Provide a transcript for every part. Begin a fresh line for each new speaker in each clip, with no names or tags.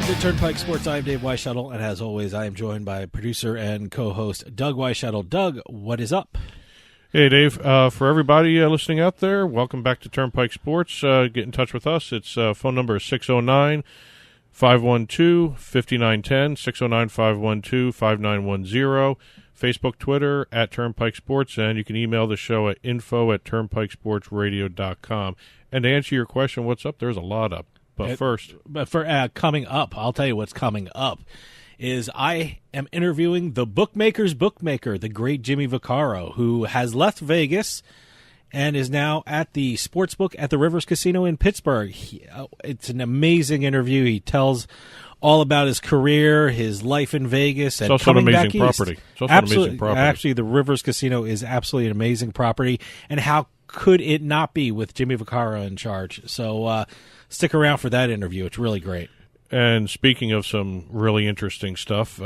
to Turnpike Sports. I'm Dave Weishuttle, and as always, I am joined by producer and co-host Doug Weishuttle. Doug, what is up?
Hey, Dave. For everybody listening out there, welcome back to Turnpike Sports. Get in touch with us. Its phone number is 609-512-5910, 609-512-5910. Facebook, Twitter, at Turnpike Sports, and you can email the show at info@turnpikesportsradio.com. And to answer your question, what's up, there's a lot up. But
for coming up, I'll tell you what's coming up is I am interviewing the bookmaker's bookmaker, the great Jimmy Vaccaro, who has left Vegas and is now at the sportsbook at the Rivers Casino in Pittsburgh. It's an amazing interview. He tells all about his career, his life in Vegas, and
it's also
coming
an amazing
back
property.
east.
It's also an amazing property.
Actually, the Rivers Casino is absolutely an amazing property, and how could it not be with Jimmy Vaccaro in charge? So stick around for that interview. It's really great.
And speaking of some really interesting stuff,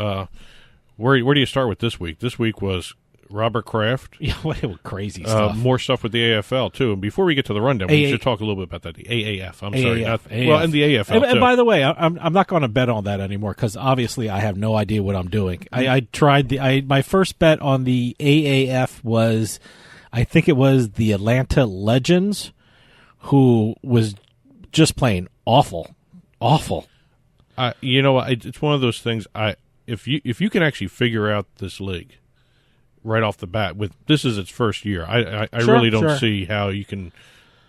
where do you start with this week? This week was Robert Kraft.
Yeah, what crazy stuff.
More stuff with the AFL, too. And before we get to the rundown, we should talk a little bit about that. The AAF. I'm sorry.
AAF.
Well, and the AFL,
and by the way, I'm not going to bet on that anymore because obviously I have no idea what I'm doing. I tried my first bet on the AAF was, I think it was the Atlanta Legends, who was just playing awful.
You know, it's one of those things. If you can actually figure out this league right off the bat, this is its first year, I really don't see how you can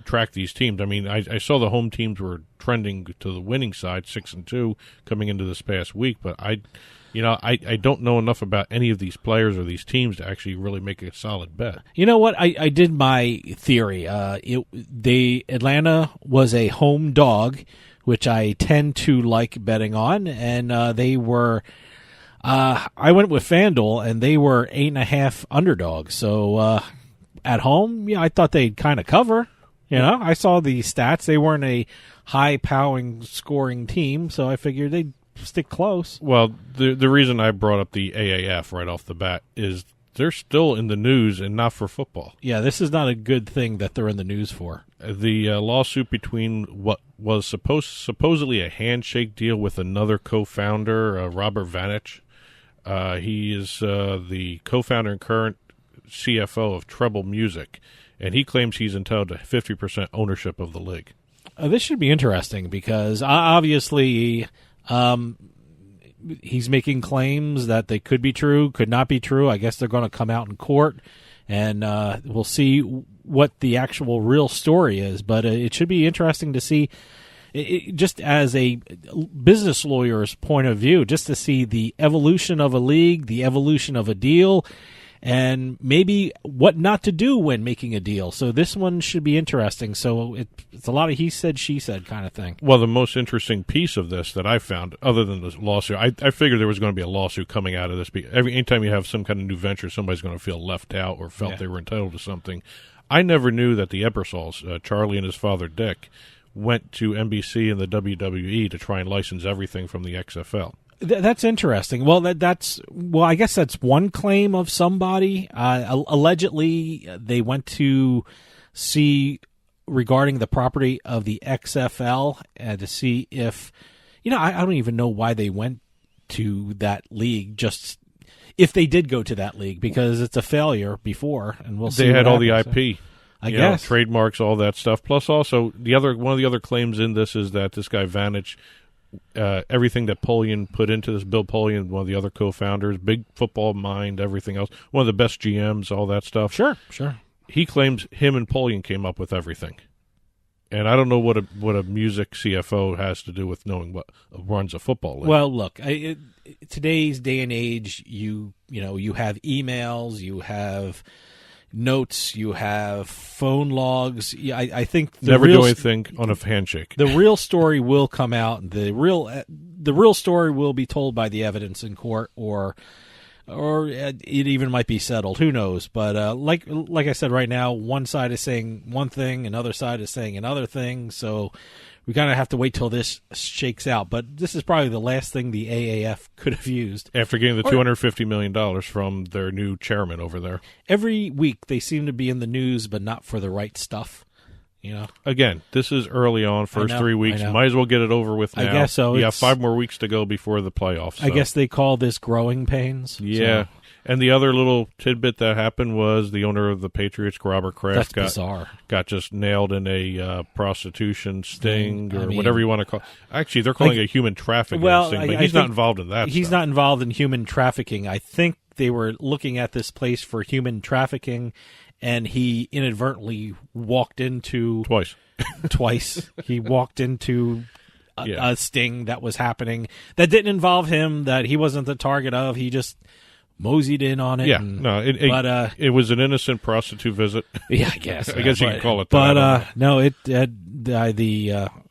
track these teams. I mean, I saw the home teams were trending to the winning side, 6-2 coming into this past week, but I don't know enough about any of these players or these teams to actually really make a solid bet. You
know what? I did my theory. Atlanta was a home dog, which I tend to like betting on, and they were. I went with FanDuel, and they were 8.5 underdogs. So at home, I thought they'd kind of cover. I saw the stats; they weren't a high-powering scoring team, so I figured they'd stick close.
Well, the reason I brought up the AAF right off the bat is they're still in the news and not for football.
Yeah, this is not a good thing that they're in the news for.
The lawsuit between what was supposedly a handshake deal with another co-founder, Robert Vanich. He is the co-founder and current CFO of Treble Music, and he claims he's entitled to 50% ownership of the league.
This should be interesting because obviously he's making claims that they could be true, could not be true. I guess they're going to come out in court, and we'll see what the actual real story is. But it should be interesting to see, just as a business lawyer's point of view, just to see the evolution of a league, the evolution of a deal, and maybe what not to do when making a deal. So this one should be interesting. So it's a lot of he said, she said kind of thing.
Well, the most interesting piece of this that I found, other than the lawsuit, I figured there was going to be a lawsuit coming out of this. Anytime you have some kind of new venture, somebody's going to feel left out or felt they were entitled to something. I never knew that the Ebersols, Charlie and his father Dick, went to NBC and the WWE to try and license everything from the XFL.
That's interesting. Well, I guess that's one claim of somebody. Allegedly, they went to see regarding the property of the XFL to see if, I don't even know why they went to that league. Just if they did go to that league, because it's a failure before, and we'll see.
They had all the IP.
I guess
trademarks, all that stuff. Plus, also one of the other claims in this is that this guy Vanich. Everything that Polian put into this, Bill Polian, one of the other co-founders, big football mind, everything else, one of the best GMs, all that stuff.
Sure.
He claims him and Polian came up with everything. And I don't know what a music CFO has to do with knowing what runs a football league.
Well, look, today's day and age, you have emails, you have notes, you have phone logs. I think
never do anything on a handshake.
The real story will come out. The real story will be told by the evidence in court, or it even might be settled. Who knows? But like I said, right now, one side is saying one thing, another side is saying another thing. So we kind of have to wait till this shakes out. But this is probably the last thing the AAF could have used.
After getting the $250 million from their new chairman over there.
Every week they seem to be in the news, but not for the right stuff.
Again, this is early on, first 3 weeks. Might as well get it over with now.
I guess so.
You have 5 more weeks to go before the playoffs. So.
I guess they call this growing pains.
Yeah. So. And the other little tidbit that happened was the owner of the Patriots, Robert Kraft, got just nailed in a prostitution sting or whatever you want to call it. Actually, they're calling it a human trafficking sting, but he's not involved in that
He's not involved in human trafficking. I think they were looking at this place for human trafficking, and he inadvertently walked into... Twice. He walked into... a sting that was happening that didn't involve him, that he wasn't the target of. He just... moseyed in on it.
Yeah, it was an innocent prostitute visit.
Yeah, I guess.
I guess you can call it that.
But no,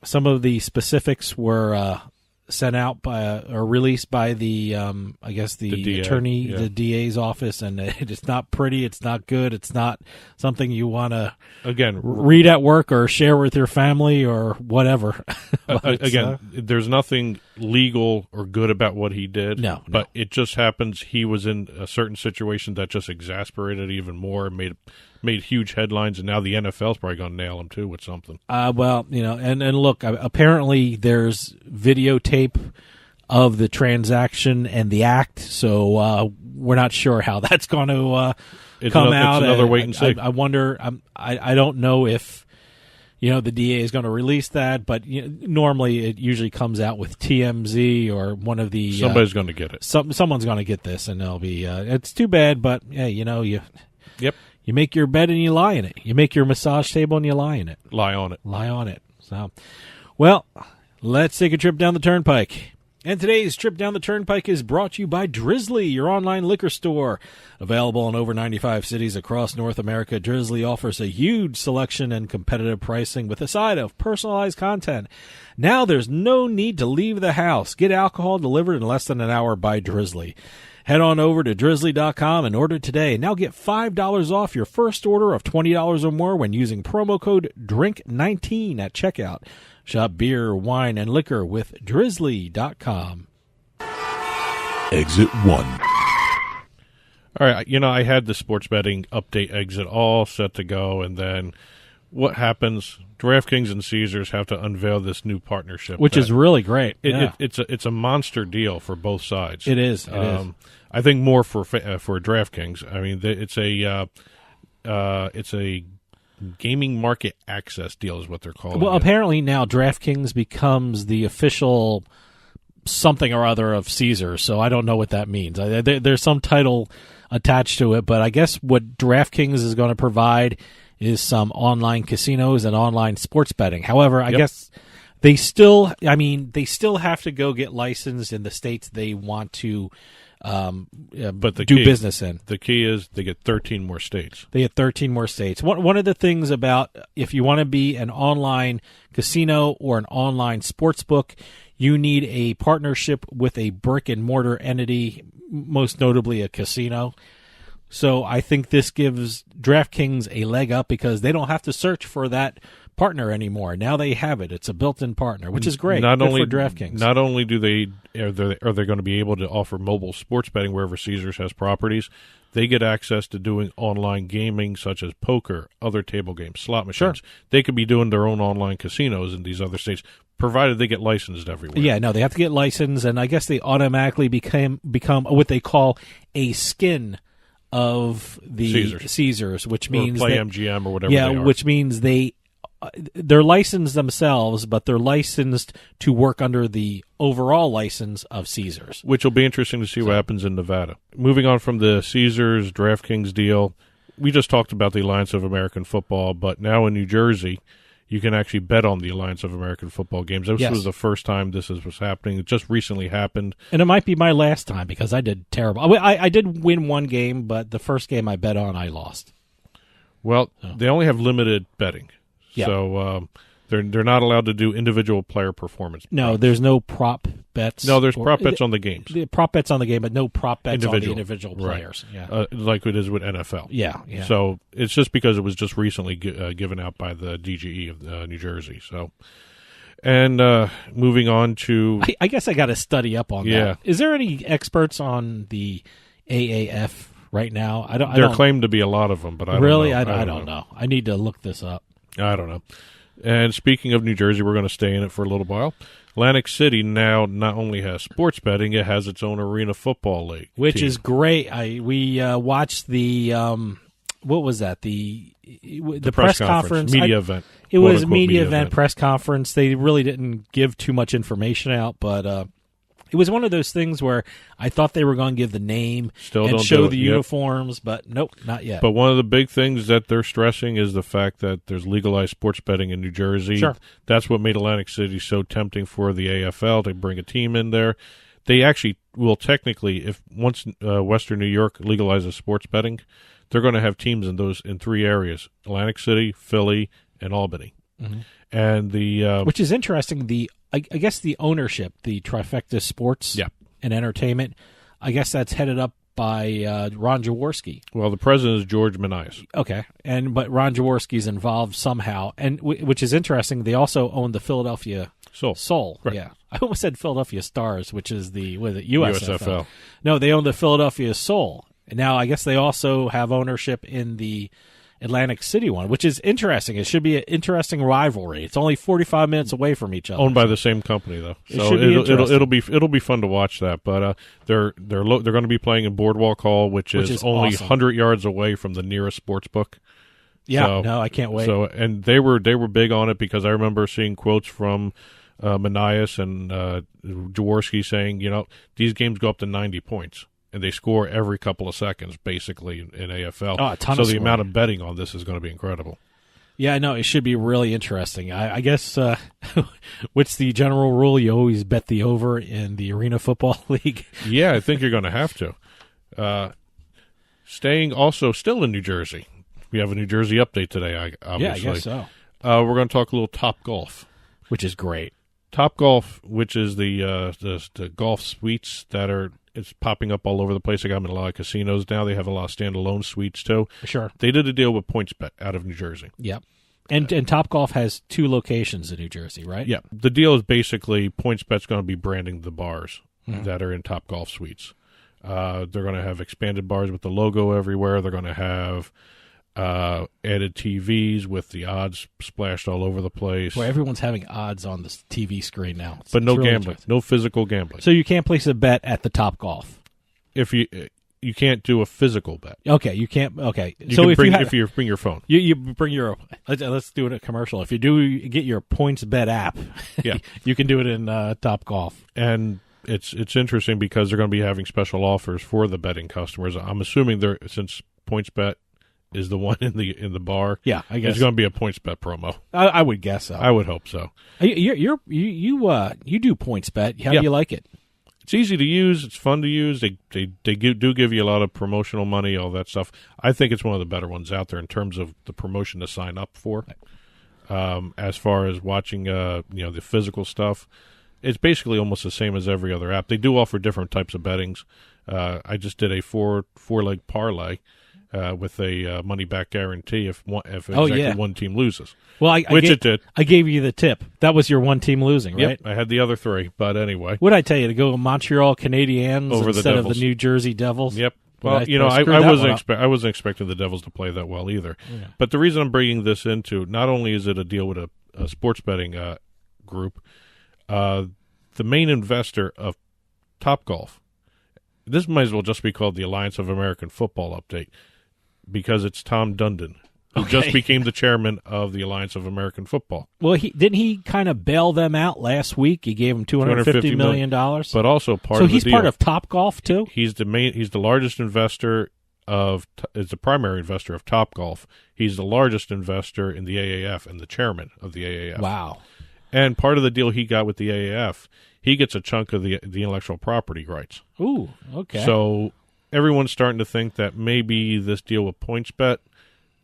some of the specifics were sent out by or released by the DA, attorney, the DA's office, and it's not pretty. It's not good. It's not something you want to read at work or share with your family or whatever.
There's nothing legal or good about what he did.
No,
but it just happens he was in a certain situation that just exasperated it even more and made huge headlines, and now the NFL's probably going to nail him too with something.
And look, apparently there's videotape of the transaction and the act, so we're not sure how that's going to come out.
It's another wait and see.
I wonder. I don't know if the DA is going to release that, but normally it usually comes out with TMZ or one of the
somebody's going to get it.
Someone's going to get this, and they'll be. It's too bad, but
Yep.
You make your bed and you lie in it. You make your massage table and you lie in it.
Lie on it.
So, well, let's take a trip down the Turnpike. And today's trip down the Turnpike is brought to you by Drizzly, your online liquor store. Available in over 95 cities across North America, Drizzly offers a huge selection and competitive pricing with a side of personalized content. Now there's no need to leave the house. Get alcohol delivered in less than an hour by Drizzly. Head on over to drizzly.com and order today. Now get $5 off your first order of $20 or more when using promo code DRINK19 at checkout. Shop beer, wine, and liquor with drizzly.com.
Exit 1.
All right, I had the sports betting update exit all set to go, and then what happens? DraftKings and Caesars have to unveil this new partnership,
which is really great.
It's a monster deal for both sides.
It is.
I think more for DraftKings. I mean, it's a gaming market access deal is what they're calling.
Well, apparently now DraftKings becomes the official something or other of Caesars, so I don't know what that means. There's some title attached to it, but I guess what DraftKings is going to provide is some online casinos and online sports betting. However, I guess they still have to go get licensed in the states they want to do business in.
The key is they get 13 more states.
They get 13 more states. One of the things about if you want to be an online casino or an online sports book, you need a partnership with a brick-and-mortar entity, most notably a casino. So I think this gives DraftKings a leg up because they don't have to search for that partner anymore. Now they have it. It's a built-in partner, which is great. Good for DraftKings.
Not only are they going to be able to offer mobile sports betting wherever Caesars has properties, they get access to doing online gaming such as poker, other table games, slot machines.
Sure.
They could be doing their own online casinos in these other states, provided they get licensed everywhere.
Yeah, no, they have to get licensed, and I guess they automatically become what they call a skin of the Caesars, which means
or play MGM or whatever.
Yeah, which means they're licensed themselves, but they're licensed to work under the overall license of Caesars.
Which will be interesting to see what happens in Nevada. Moving on from the Caesars DraftKings deal, we just talked about the Alliance of American Football, but now in New Jersey, you can actually bet on the Alliance of American Football games. This was the first time this was happening. It just recently happened.
And it might be my last time because I did terrible. I did win one game, but the first game I bet on, I lost.
Well, they only have limited betting.
Yep.
So they're not allowed to do individual player performance.
No, there's no prop bets.
No, there's prop bets on the games.
Prop bets on the game, but no prop bets on the individual players.
Right. Yeah. Like it is with NFL.
Yeah.
So it's just because it was just recently given out by the DGE of New Jersey. So, and moving on to,
I guess I got to study up on that. Is there any experts on the AAF right now?
There claim to be a lot of them, but I don't know.
I don't know. I need to look this up.
I don't know. And speaking of New Jersey, we're going to stay in it for a little while. Atlantic City now not only has sports betting, it has its own arena football league.
Which is great. We watched the, what was that? The press conference.
Media event.
It was a media event, press conference. They really didn't give too much information out, but it was one of those things where I thought they were going to give the name and show the uniforms, but nope, not yet.
But one of the big things that they're stressing is the fact that there's legalized sports betting in New Jersey.
Sure.
That's what made Atlantic City so tempting for the AFL to bring a team in there. They actually will technically, if once Western New York legalizes sports betting, they're going to have teams in 3 areas: Atlantic City, Philly, and Albany.
Mm-hmm.
And the
which is interesting. I guess the ownership, the Trifecta Sports and Entertainment, I guess that's headed up by Ron Jaworski.
Well, the president is George Manias.
Okay, but Ron Jaworski's involved somehow, and which is interesting. They also own the Philadelphia Soul.
Right.
Yeah, I almost said Philadelphia Stars, which is the USFL. No, they own the Philadelphia Soul. And now I guess they also have ownership in the Atlantic City one, which is interesting. It should be an interesting rivalry. It's only 45 minutes away from each other.
Owned by the same company, though, so it'll be fun to watch that. But they're going to be playing in Boardwalk Hall, which is only
awesome.
100 yards away from the nearest sports book.
Yeah, I can't wait.
So and they were big on it because I remember seeing quotes from Manias and Jaworski saying, these games go up to 90 points. And they score every couple of seconds, basically, in AFL.
Oh, a ton
so
of
the
scoring.
amount of betting on this is going to be incredible.
Yeah, no, it should be really interesting. I guess what's the general rule? You always bet the over in the Arena Football League.
Yeah, I think you're going to have to. Staying still in New Jersey. We have a New Jersey update today, obviously.
Yeah, I guess so.
We're going to talk a little Top Golf.
Which is great.
Top Golf, which is the golf suites that are... It's popping up all over the place. I got them in a lot of casinos now. They have a lot of standalone suites, too.
Sure.
They did a deal with PointsBet out of New Jersey.
Yep. And Topgolf has 2 locations in New Jersey, right?
Yeah. The deal is basically PointsBet's going to be branding the bars that are in Topgolf suites. They're going to have expanded bars with the logo everywhere. They're going to have added TVs with the odds splashed all over the place.
Boy, everyone's having odds on the TV screen now.
But no gambling, no physical gambling.
So you can't place a bet at the Topgolf.
If you can't do a physical bet.
Okay, you can't. Okay,
so if you bring your phone,
you bring your. Let's do it a commercial. If you do get your PointsBet app, you can do it in Topgolf.
And it's interesting because they're going to be having special offers for the betting customers. I'm assuming since PointsBet is the one in the bar.
Yeah, I guess
it's going to be a PointsBet promo.
I would guess so.
I would hope so.
You do PointsBet. How do you like it?
It's easy to use. It's fun to use. They do give you a lot of promotional money, all that stuff. I think it's one of the better ones out there in terms of the promotion to sign up for. As far as watching, the physical stuff, it's basically almost the same as every other app. They do offer different types of bettings. I just did a four-leg parlay. With a money-back guarantee if one team loses.
Well,
it did.
I gave you the tip. That was your one team losing, right?
Yep, I had the other 3, but anyway.
What did I tell you, to go Montreal Canadiens
over
instead
of
the New Jersey Devils?
Yep. Well, I wasn't expecting the Devils to play that well either. Yeah. But the reason I'm bringing this into, not only is it a deal with a sports betting group, the main investor of Topgolf, this might as well just be called the Alliance of American Football Update, because it's Tom Dundon, who just became the chairman of the Alliance of American Football.
Well, didn't he kind of bail them out last week? He gave them $250 million.
But also part of the deal.
So he's part of Topgolf too?
He's the largest investor is the primary investor of Topgolf. He's the largest investor in the AAF and the chairman of the AAF.
Wow.
And part of the deal he got with the AAF, he gets a chunk of the intellectual property rights.
Ooh, okay.
So everyone's starting to think that maybe this deal with PointsBet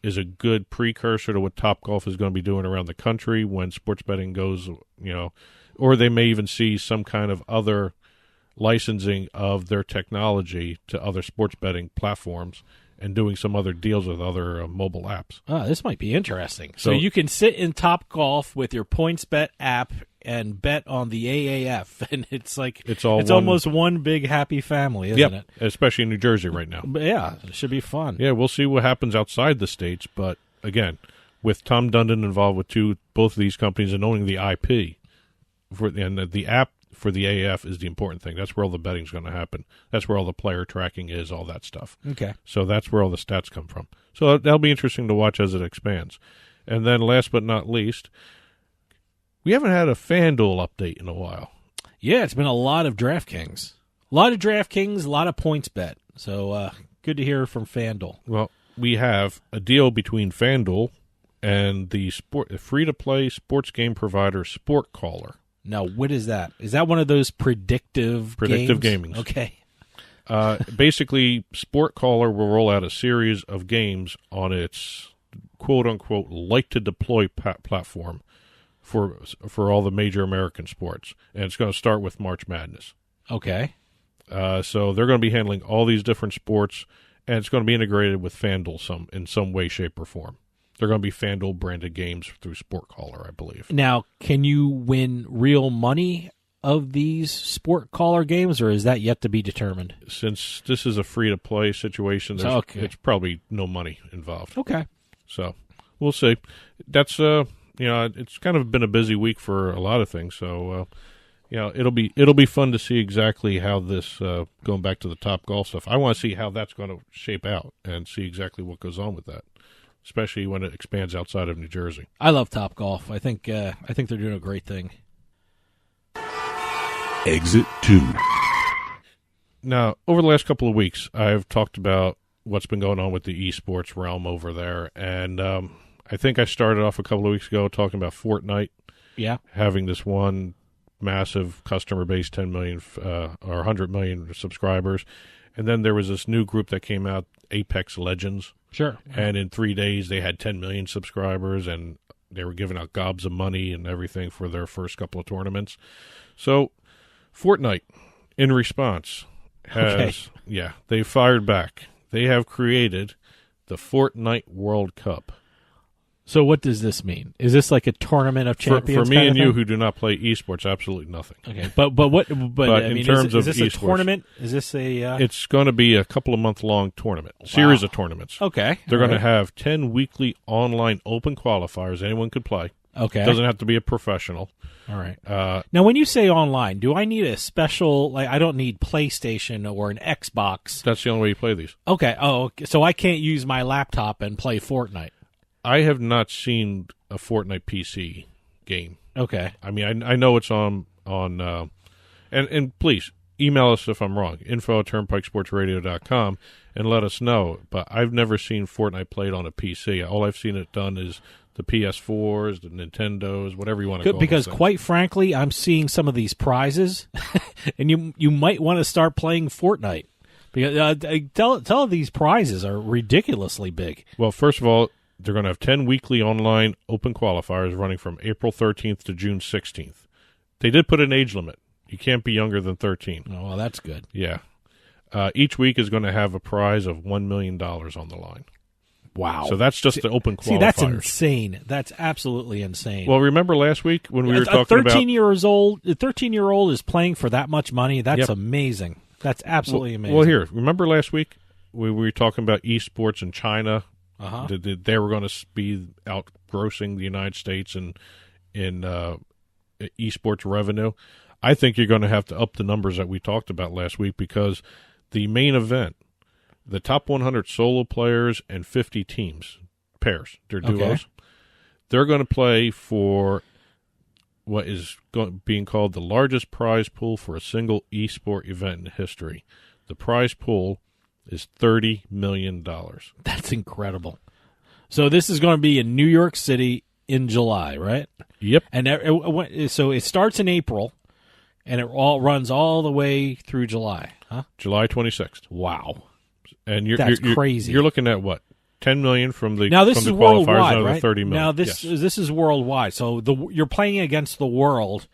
is a good precursor to what Topgolf is going to be doing around the country when sports betting goes, or they may even see some kind of other licensing of their technology to other sports betting platforms and doing some other deals with other mobile apps.
Oh, this might be interesting. So you can sit in Topgolf with your PointsBet app and bet on the AAF, and it's almost one big happy family, isn't it?
Especially in New Jersey right now.
But yeah, it should be fun.
Yeah, we'll see what happens outside the states, but again, with Tom Dundon involved with both of these companies and owning the IP, and the app for the AF is the important thing. That's where all the betting's going to happen. That's where all the player tracking is, all that stuff.
Okay.
So that's where all the stats come from. So that'll be interesting to watch as it expands. And then last but not least, we haven't had a FanDuel update in a while.
Yeah, it's been a lot of DraftKings. A lot of DraftKings, a lot of PointsBet. So good to hear from FanDuel.
Well, we have a deal between FanDuel and the free-to-play sports game provider SportCaller.
Now, what is that? Is that one of those predictive
gaming?
Okay.
Basically, SportCaller will roll out a series of games on its quote-unquote like-to-deploy platform for all the major American sports. And it's going to start with March Madness.
Okay.
So they're going to be handling all these different sports, and it's going to be integrated with FanDuel in some way, shape, or form. They're going to be FanDuel-branded games through SportCaller, I believe.
Now, can you win real money of these SportCaller games, or is that yet to be determined?
Since this is a free-to-play situation, it's probably no money involved.
Okay.
So we'll see. That's it's kind of been a busy week for a lot of things. So it'll be fun to see exactly how this going back to the Top Golf stuff. I want to see how that's going to shape out and see exactly what goes on with that, especially when it expands outside of New Jersey.
I love Top Golf. I think they're doing a great thing.
Exit 2.
Now, over the last couple of weeks, I've talked about what's been going on with the esports realm over there, and I think I started off a couple of weeks ago talking about Fortnite.
Yeah,
having this one massive customer base, 10 million or 100 million subscribers, and then there was this new group that came out, Apex Legends.
Sure.
And in 3 days, they had 10 million subscribers, and they were giving out gobs of money and everything for their first couple of tournaments. So, Fortnite, in response, they fired back. They have created the Fortnite World Cup.
So what does this mean? Is this like a tournament of champions?
For me and you who do not play esports, absolutely nothing.
Okay, but what? But I mean,
in terms
is this
of
a tournament? Is this a?
It's going to be a couple of month-long tournament, series of tournaments.
Okay,
they're going to have 10 weekly online open qualifiers. Anyone could play.
Okay,
doesn't have to be a professional.
All right. Now, when you say online, do I need a special? Like, I don't need PlayStation or an Xbox.
That's the only way you play these.
Okay. Oh, so I can't use my laptop and play Fortnite.
I have not seen a Fortnite PC game.
Okay.
I mean, I know it's on and please email us if I'm wrong. info@turnpikesportsradio.com and let us know. But I've never seen Fortnite played on a PC. All I've seen it done is the PS4s, the Nintendos, whatever you want to call them.
Because quite frankly, I'm seeing some of these prizes, and you might want to start playing Fortnite. Because tell these prizes are ridiculously big.
Well, first of all, they're going to have 10 weekly online open qualifiers running from April 13th to June 16th. They did put an age limit. You can't be younger than 13.
Oh, well, that's good.
Yeah. Each week is going to have a prize of $1 million on the line.
Wow.
So that's just the open qualifiers.
See, that's insane. That's absolutely insane.
Well, remember last week when we were talking about...
A 13-year-old is playing for that much money? That's amazing. That's absolutely amazing.
Well, here, remember last week we were talking about esports in China?
Uh-huh.
They were going to be outgrossing the United States in esports revenue. I think you're going to have to up the numbers that we talked about last week because the main event, the top 100 solo players and 50 teams, pairs, they're duos, they're going to play for what is being called the largest prize pool for a single esport event in history. The prize pool is $30 million.
That's incredible. So this is going to be in New York City in July, right?
Yep.
And so it starts in April, and it all runs all the way through July, huh?
July 26th.
Wow.
And
that's crazy.
You're looking at what? 10 million from the
now this
from
is
the
worldwide,
qualifiers,
right?
30 million.
Now this is worldwide. So you're playing against the world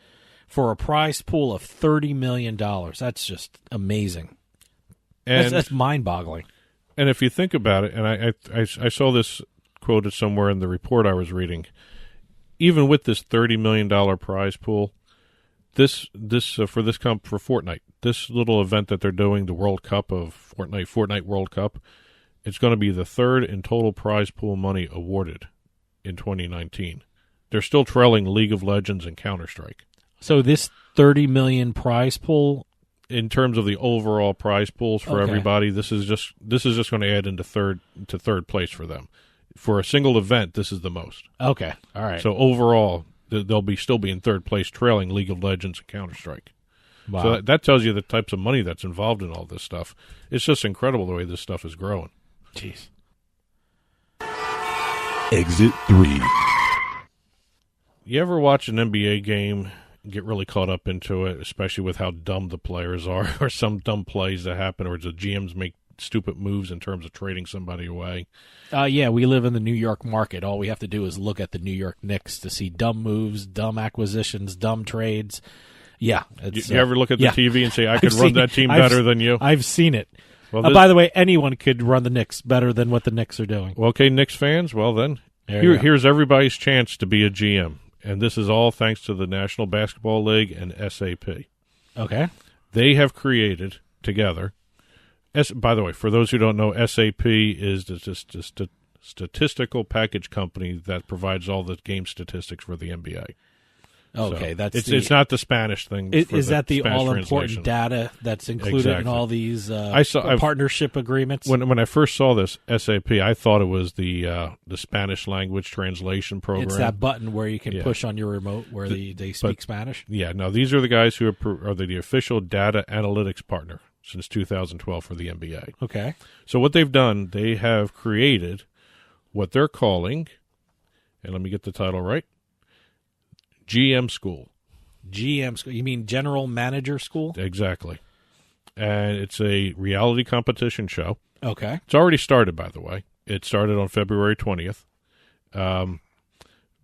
for a prize pool of $30 million. That's just amazing.
And
that's mind-boggling.
And if you think about it, and I saw this quoted somewhere in the report I was reading, even with this $30 million prize pool, for Fortnite, this little event that they're doing, the World Cup of Fortnite World Cup, it's going to be the third in total prize pool money awarded in 2019. They're still trailing League of Legends and Counter-Strike.
So this $30 million prize pool,
in terms of the overall prize pools for everybody, this is just going to add into third place for them. For a single event, this is the most.
Okay, all right.
So overall, they'll still be in third place, trailing League of Legends and Counter-Strike.
Wow.
So that tells you the types of money that's involved in all this stuff. It's just incredible the way this stuff is growing.
Jeez.
Exit 3.
You ever watch an NBA game and get really caught up into it, especially with how dumb the players are, or some dumb plays that happen, or the GMs make stupid moves in terms of trading somebody away?
Yeah, we live in the New York market. All we have to do is look at the New York Knicks to see dumb moves, dumb acquisitions, dumb trades. Yeah.
You ever look at the TV and say, I could run that team better than you?
I've seen it.
Well,
by the way, anyone could run the Knicks better than what the Knicks are doing.
Well, okay, Knicks fans, well then, here's everybody's chance to be a GM. And this is all thanks to the National Basketball League and SAP.
Okay.
They have created together, by the way, for those who don't know, SAP is the statistical package company that provides all the game statistics for the NBA.
Okay,
so it's not the Spanish thing.
Is that the all-important data that's included in all these partnership agreements?
When I first saw this SAP, I thought it was the Spanish language translation program.
It's that button where you can push on your remote where they speak Spanish?
Yeah, no, these are the guys who are the official data analytics partner since 2012 for the NBA.
Okay.
So what they've done, they have created what they're calling, and let me get the title right, GM School.
GM School. You mean General Manager School?
Exactly. And it's a reality competition show.
Okay.
It's already started, by the way. It started on February 20th.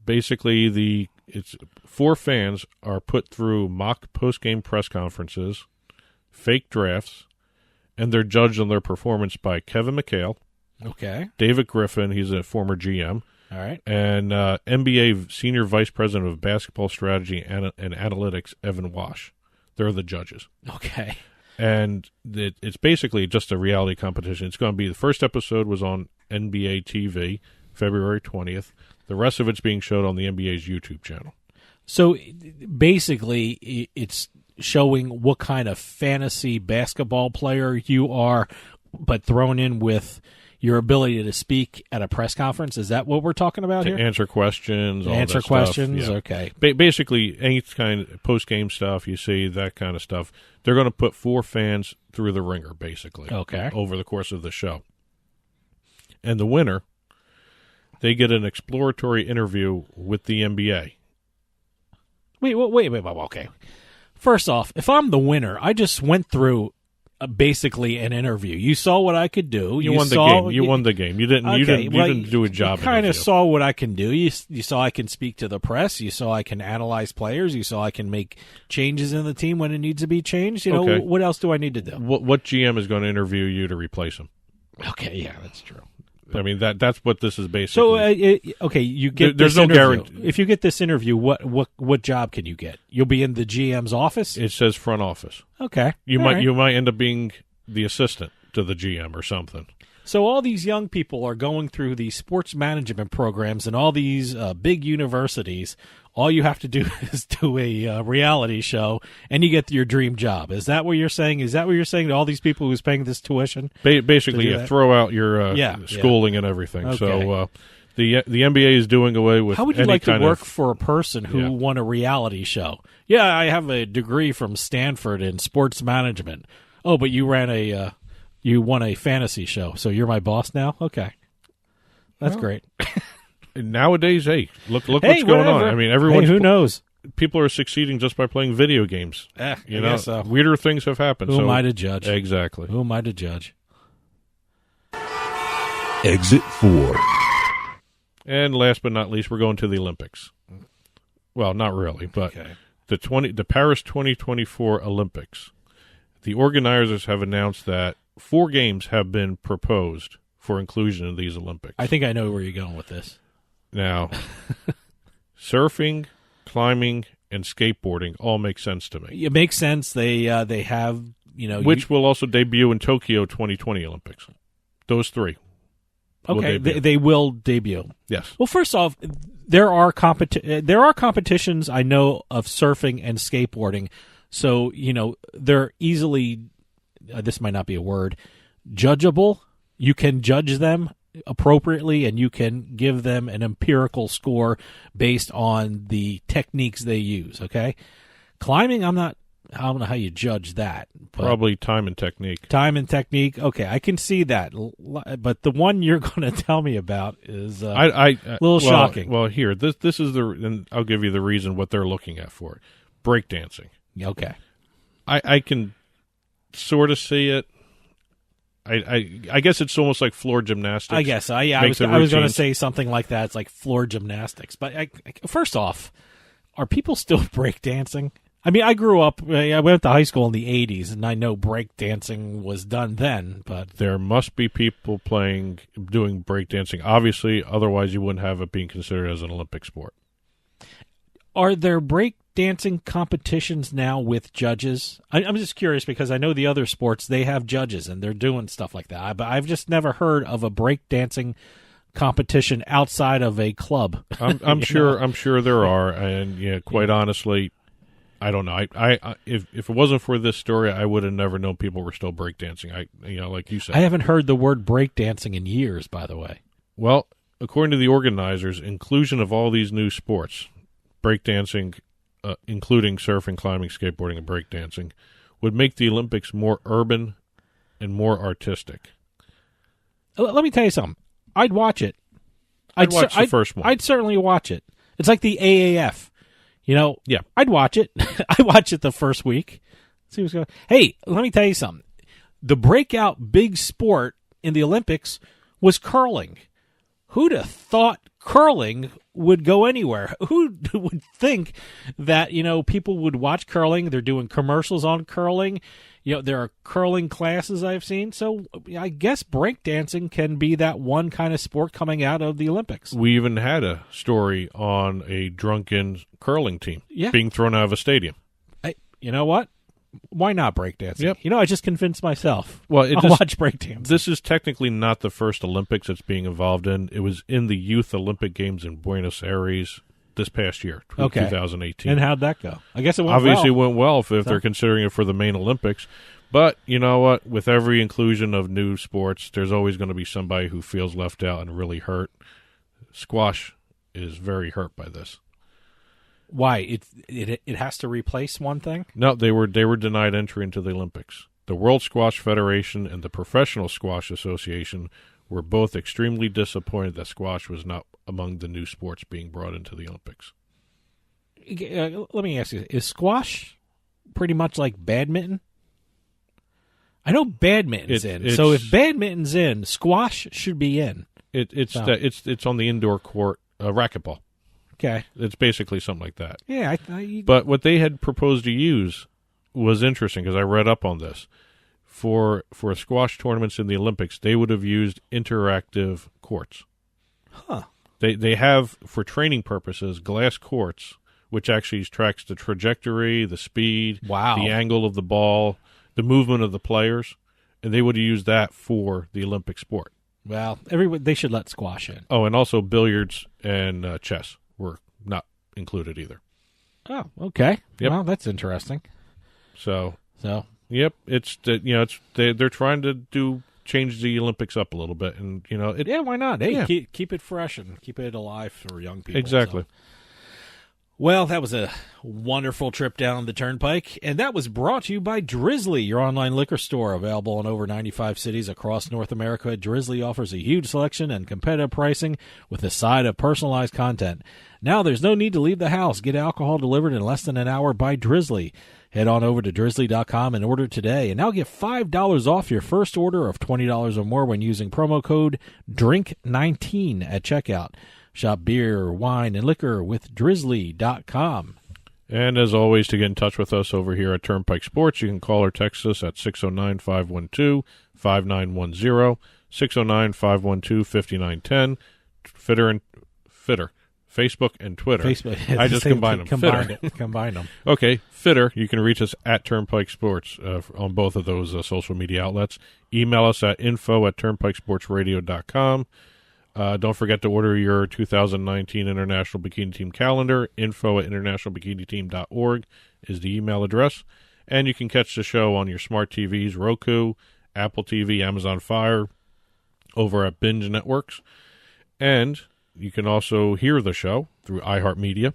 Basically, it's 4 fans are put through mock post-game press conferences, fake drafts, and they're judged on their performance by Kevin McHale.
Okay.
David Griffin, he's a former GM.
All right.
And NBA Senior Vice President of Basketball Strategy and Analytics, Evan Wash. They're the judges.
Okay.
And it's basically just a reality competition. It's going to be, the first episode was on NBA TV, February 20th. The rest of it's being showed on the NBA's YouTube channel.
So basically, it's showing what kind of fantasy basketball player you are, but thrown in with your ability to speak at a press conference. Is that what we're talking about here?
To answer questions.
Answer questions, yeah. Okay.
Basically, any kind of post-game stuff you see, that kind of stuff, they're going to put 4 fans through the ringer, basically.
Okay.
Over the course of the show. And the winner, they get an exploratory interview with the NBA.
Wait, okay. First off, if I'm the winner, I just went through basically an interview. You saw what I could do.
You won the game. You won the game. You didn't. Okay, you didn't do a job.
You kind of saw what I can do. You saw I can speak to the press. You saw I can analyze players. You saw I can make changes in the team when it needs to be changed. You know, what else do I need to do?
What GM is going to interview you to replace him?
Okay, yeah, that's true.
I mean that's what this is basically.
So okay, you get
there's
this
no
interview.
guarantee.
If you get this interview, what job can you get? You'll be in the GM's office.
It says front office.
Okay,
you might end up being the assistant to the GM or something.
So all these young people are going through these sports management programs and all these big universities. All you have to do is do a reality show, and you get your dream job. Is that what you're saying? Is that what you're saying to all these people who's paying this tuition?
Basically, throw out your schooling and everything. Okay. So the NBA is doing away with.
How would you like to work for a person who won a reality show? Yeah, I have a degree from Stanford in sports management. Oh, but you won a fantasy show, so you're my boss now? Okay. That's great.
Nowadays, hey, look what's going on. I mean, everyone.
Who knows?
People are succeeding just by playing video games. You know, weirder things have happened.
Who am I to judge?
Exactly.
Who am I to judge?
Exit 4.
And last but not least, we're going to the Olympics. Well, not really, but the Paris 2024 Olympics. The organizers have announced that 4 games have been proposed for inclusion in these Olympics.
I think I know where you're going with this.
Now, surfing, climbing, and skateboarding all make sense to me.
It makes sense. They have,
which will also debut in Tokyo 2020 Olympics. Those 3.
Okay, they will debut.
Yes.
Well, first off, there are competitions I know of surfing and skateboarding, so they're easily. This might not be a word. Judgeable. You can judge them appropriately, and you can give them an empirical score based on the techniques they use. Okay, climbing, I don't know how you judge that.
Probably time and technique.
Time and technique. Okay, I can see that. But the one you're going to tell me about is a little shocking.
Well, here, this is and I'll give you the reason what they're looking at for it. Breakdancing.
Okay.
I can sort of see it. I guess it's almost like floor gymnastics.
I guess. I was going to say something like that. It's like floor gymnastics. But first off, are people still breakdancing? I mean, I grew up, I went to high school in the 80s, and I know breakdancing was done then, but...
There must be people doing breakdancing, obviously, otherwise you wouldn't have it being considered as an Olympic sport.
Are there breakdancing competitions now with judges? I'm just curious because I know the other sports, they have judges, and they're doing stuff like that, but I've just never heard of a breakdancing competition outside of a club.
I'm sure there are, and quite honestly... I don't know. If it wasn't for this story, I would have never known people were still breakdancing. Like you said,
I haven't heard the word breakdancing in years. By the way,
well, according to the organizers, inclusion of all these new sports, breakdancing, including surfing, climbing, skateboarding, and breakdancing, would make the Olympics more urban and more artistic.
Let me tell you something. I'd watch it.
I'd watch the first one.
I'd certainly watch it. It's like the AAF.
Yeah,
I'd watch it. I watch it the first week. See what's going on. Hey, let me tell you something. The breakout big sport in the Olympics was curling. Who'd have thought curling would go anywhere? Who would think that, people would watch curling? They're doing commercials on curling. There are curling classes I've seen. So I guess breakdancing can be that one kind of sport coming out of the Olympics.
We even had a story on a drunken curling team being thrown out of a stadium.
You know what? Why not breakdancing?
Yep.
I just convinced myself.
Well,
I'll watch breakdancing.
This is technically not the first Olympics it's being involved in. It was in the Youth Olympic Games in Buenos Aires this past year, 2018.
And how'd that go? I guess it went
Obviously
well.
It went well if they're considering it for the main Olympics. But you know what? With every inclusion of new sports, there's always going to be somebody who feels left out and really hurt. Squash is very hurt by this.
Why? It has to replace one thing?
No, they were denied entry into the Olympics. The World Squash Federation and the Professional Squash Association were both extremely disappointed that squash was not among the new sports being brought into the Olympics.
Let me ask you, is squash pretty much like badminton? I know badminton's in. So if badminton's in, squash should be in.
It's on the indoor court, racquetball.
Okay.
It's basically something like that.
Yeah.
But what they had proposed to use was interesting because I read up on this. For squash tournaments in the Olympics, they would have used interactive courts.
Huh.
They have, for training purposes, glass courts, which actually tracks the trajectory, the speed, the angle of the ball, the movement of the players, and they would have used that for the Olympic sport.
Well, they should let squash in.
Oh, and also billiards and chess were not included either.
Oh, okay.
Yep.
Well, that's interesting.
So yep, they're trying to change the Olympics up a little bit, and
why not? Hey, keep it fresh and keep it alive for young people.
Exactly.
So. Well, that was a wonderful trip down the Turnpike, and that was brought to you by Drizzly, your online liquor store, available in over 95 cities across North America. Drizzly offers a huge selection and competitive pricing with a side of personalized content. Now there's no need to leave the house. Get alcohol delivered in less than an hour by Drizzly. Head on over to drizzly.com and order today, and now get $5 off your first order of $20 or more when using promo code DRINK19 at checkout. Shop beer, wine, and liquor with drizzly.com.
And as always, to get in touch with us over here at Turnpike Sports, you can call or text us at 609-512-5910, 609-512-5910. Fitter Facebook and Twitter.
Facebook.
I just combined them.
Combined them.
Okay, Fitter. You can reach us at Turnpike Sports on both of those social media outlets. Email us at info@turnpikesportsradio.com. Don't forget to order your 2019 International Bikini Team calendar. info@internationalbikini-team.org is the email address. And you can catch the show on your smart TVs, Roku, Apple TV, Amazon Fire, over at Binge Networks. And you can also hear the show through iHeartMedia,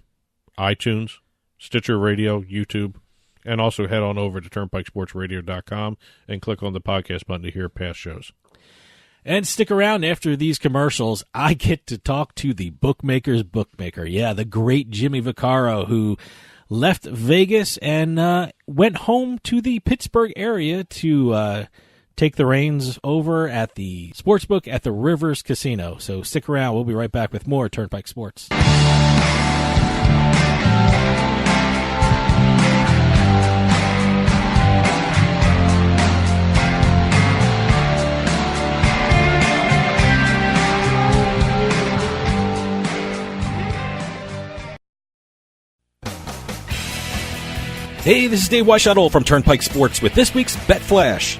iTunes, Stitcher Radio, YouTube, and also head on over to turnpikesportsradio.com and click on the podcast button to hear past shows.
And stick around after these commercials. I get to talk to the bookmaker's bookmaker. Yeah, the great Jimmy Vaccaro, who left Vegas and went home to the Pittsburgh area to take the reins over at the sportsbook at the Rivers Casino. So stick around. We'll be right back with more Turnpike Sports.
Hey, this is Dave Weishuttle from Turnpike Sports with this week's Bet Flash.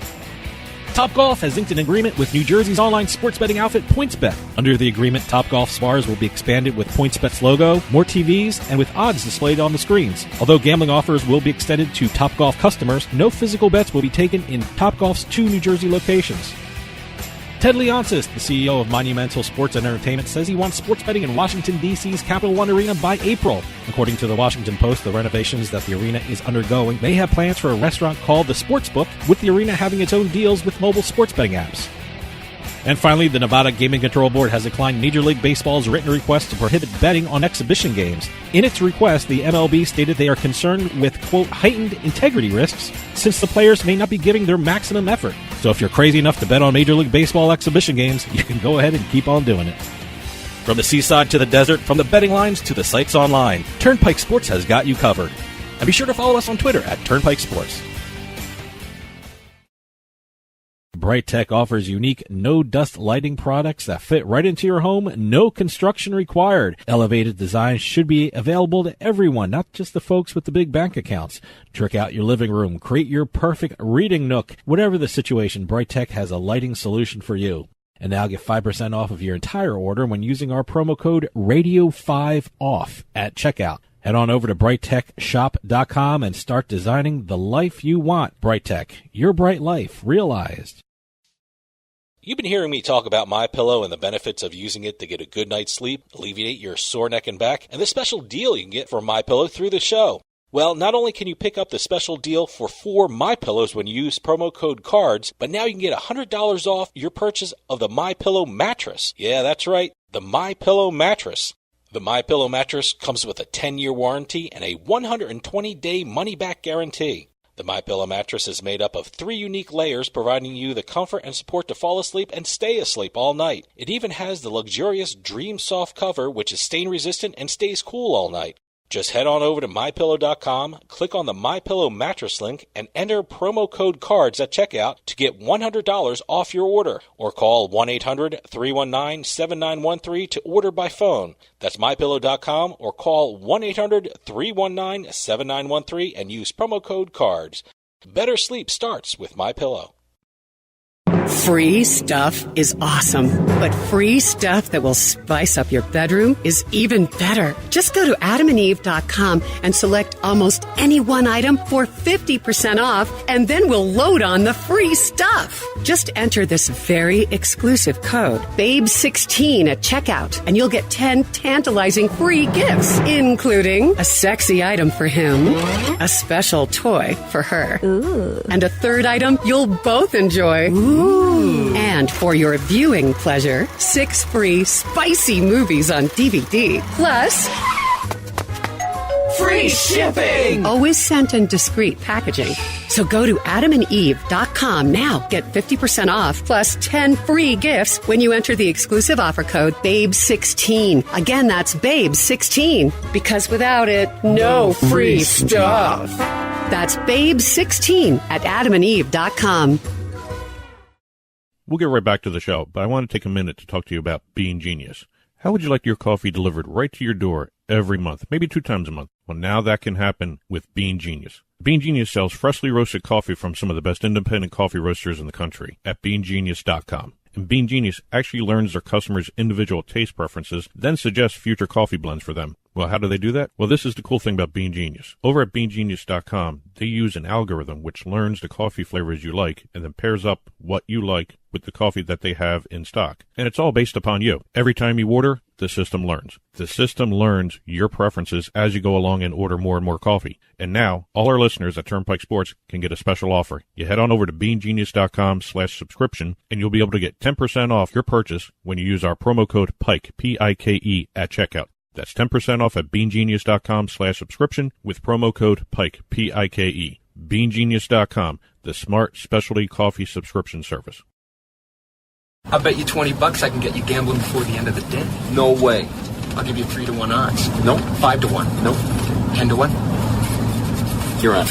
Topgolf has inked an agreement with New Jersey's online sports betting outfit PointsBet. Under the agreement, Topgolf's bars will be expanded with PointsBet's logo, more TVs, and with odds displayed on the screens. Although gambling offers will be extended to Topgolf customers, no physical bets will be taken in Topgolf's 2 New Jersey locations. Ted Leonsis, the CEO of Monumental Sports and Entertainment, says he wants sports betting in Washington, D.C.'s Capital One Arena by April. According to the Washington Post, the renovations that the arena is undergoing may have plans for a restaurant called the Sportsbook, with the arena having its own deals with mobile sports betting apps. And finally, the Nevada Gaming Control Board has declined Major League Baseball's written request to prohibit betting on exhibition games. In its request, the MLB stated they are concerned with, quote, heightened integrity risks since the players may not be giving their maximum effort. So if you're crazy enough to bet on Major League Baseball exhibition games, you can go ahead and keep on doing it. From the seaside to the desert, from the betting lines to the sites online, Turnpike Sports has got you covered. And be sure to follow us on Twitter at Turnpike Sports.
Bright Tech offers unique no-dust lighting products that fit right into your home, no construction required. Elevated designs should be available to everyone, not just the folks with the big bank accounts. Trick out your living room, create your perfect reading nook. Whatever the situation, Bright Tech has a lighting solution for you. And now get 5% off of your entire order when using our promo code RADIO5OFF at checkout. Head on over to BrightTechShop.com and start designing the life you want. Bright Tech, your bright life realized.
You've been hearing me talk about MyPillow and the benefits of using it to get a good night's sleep, alleviate your sore neck and back, and the special deal you can get from MyPillow through the show. Well, not only can you pick up the special deal for 4 MyPillows when you use promo code CARDS, but now you can get $100 off your purchase of the MyPillow mattress. Yeah, that's right, the MyPillow mattress. The MyPillow mattress comes with a 10-year warranty and a 120-day money-back guarantee. The MyPillow mattress is made up of 3 unique layers, providing you the comfort and support to fall asleep and stay asleep all night. It even has the luxurious Dream Soft cover, which is stain-resistant and stays cool all night. Just head on over to MyPillow.com, click on the MyPillow mattress link, and enter promo code CARDS at checkout to get $100 off your order. Or call 1-800-319-7913 to order by phone. That's MyPillow.com or call 1-800-319-7913 and use promo code CARDS. Better sleep starts with MyPillow.
Free stuff is awesome, but free stuff that will spice up your bedroom is even better. Just go to adamandeve.com and select almost any one item for 50% off, and then we'll load on the free stuff. Just enter this very exclusive code, BABE16 at checkout, and you'll get 10 tantalizing free gifts, including a sexy item for him, a special toy for her, and a third item you'll both enjoy. And for your viewing pleasure, 6 free spicy movies on DVD, plus free shipping! Always sent in discreet packaging. So go to adamandeve.com now. Get 50% off plus 10 free gifts when you enter the exclusive offer code BABE16. Again, that's BABE16. Because without it, no free stuff. That's BABE16 at adamandeve.com.
We'll get right back to the show, but I want to take a minute to talk to you about Being Genius. How would you like your coffee delivered right to your door every month, maybe 2 times a month? Well, now that can happen with Bean Genius. Bean Genius sells freshly roasted coffee from some of the best independent coffee roasters in the country at beangenius.com. And Bean Genius actually learns their customers' individual taste preferences, then suggests future coffee blends for them. Well, how do they do that? Well, this is the cool thing about Bean Genius. Over at beangenius.com, they use an algorithm which learns the coffee flavors you like and then pairs up what you like with the coffee that they have in stock. And it's all based upon you. Every time you order, the system learns. The system learns your preferences as you go along and order more and more coffee. And now, all our listeners at Turnpike Sports can get a special offer. You head on over to beangenius.com/subscription, and you'll be able to get 10% off your purchase when you use our promo code PIKE, P-I-K-E, at checkout. That's 10% off at beangenius.com/subscription with promo code PIKE, P-I-K-E. beangenius.com, the smart specialty coffee subscription service.
I'll bet you $20 I can get you gambling before the end of the day.
No way.
I'll give you 3-1 odds.
Nope.
5-1.
Nope.
10-1.
You're on.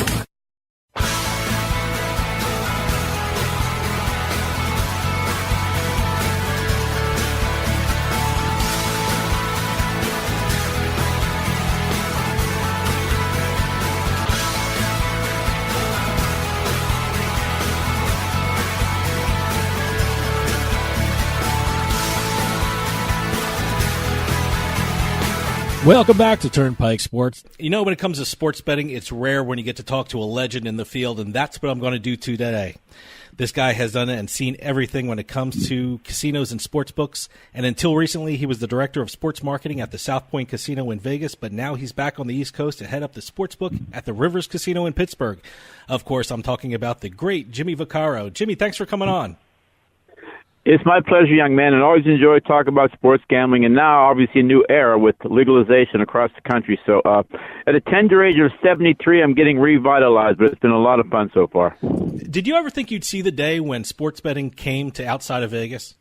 Welcome back to Turnpike Sports.
You know, when it comes to sports betting, it's rare when you get to talk to a legend in the field, and that's what I'm going to do today. This guy has done it and seen everything when it comes to casinos and sports books, and until recently, he was the director of sports marketing at the South Point Casino in Vegas, but now he's back on the East Coast to head up the sports book at the Rivers Casino in Pittsburgh. Of course, I'm talking about the great Jimmy Vaccaro. Jimmy, thanks for coming on.
It's my pleasure, young man, and always enjoy talking about sports gambling, and now obviously a new era with legalization across the country. So at a tender age of 73, I'm getting revitalized, but it's been a lot of fun so far.
Did you ever think you'd see the day when sports betting came to outside of Vegas?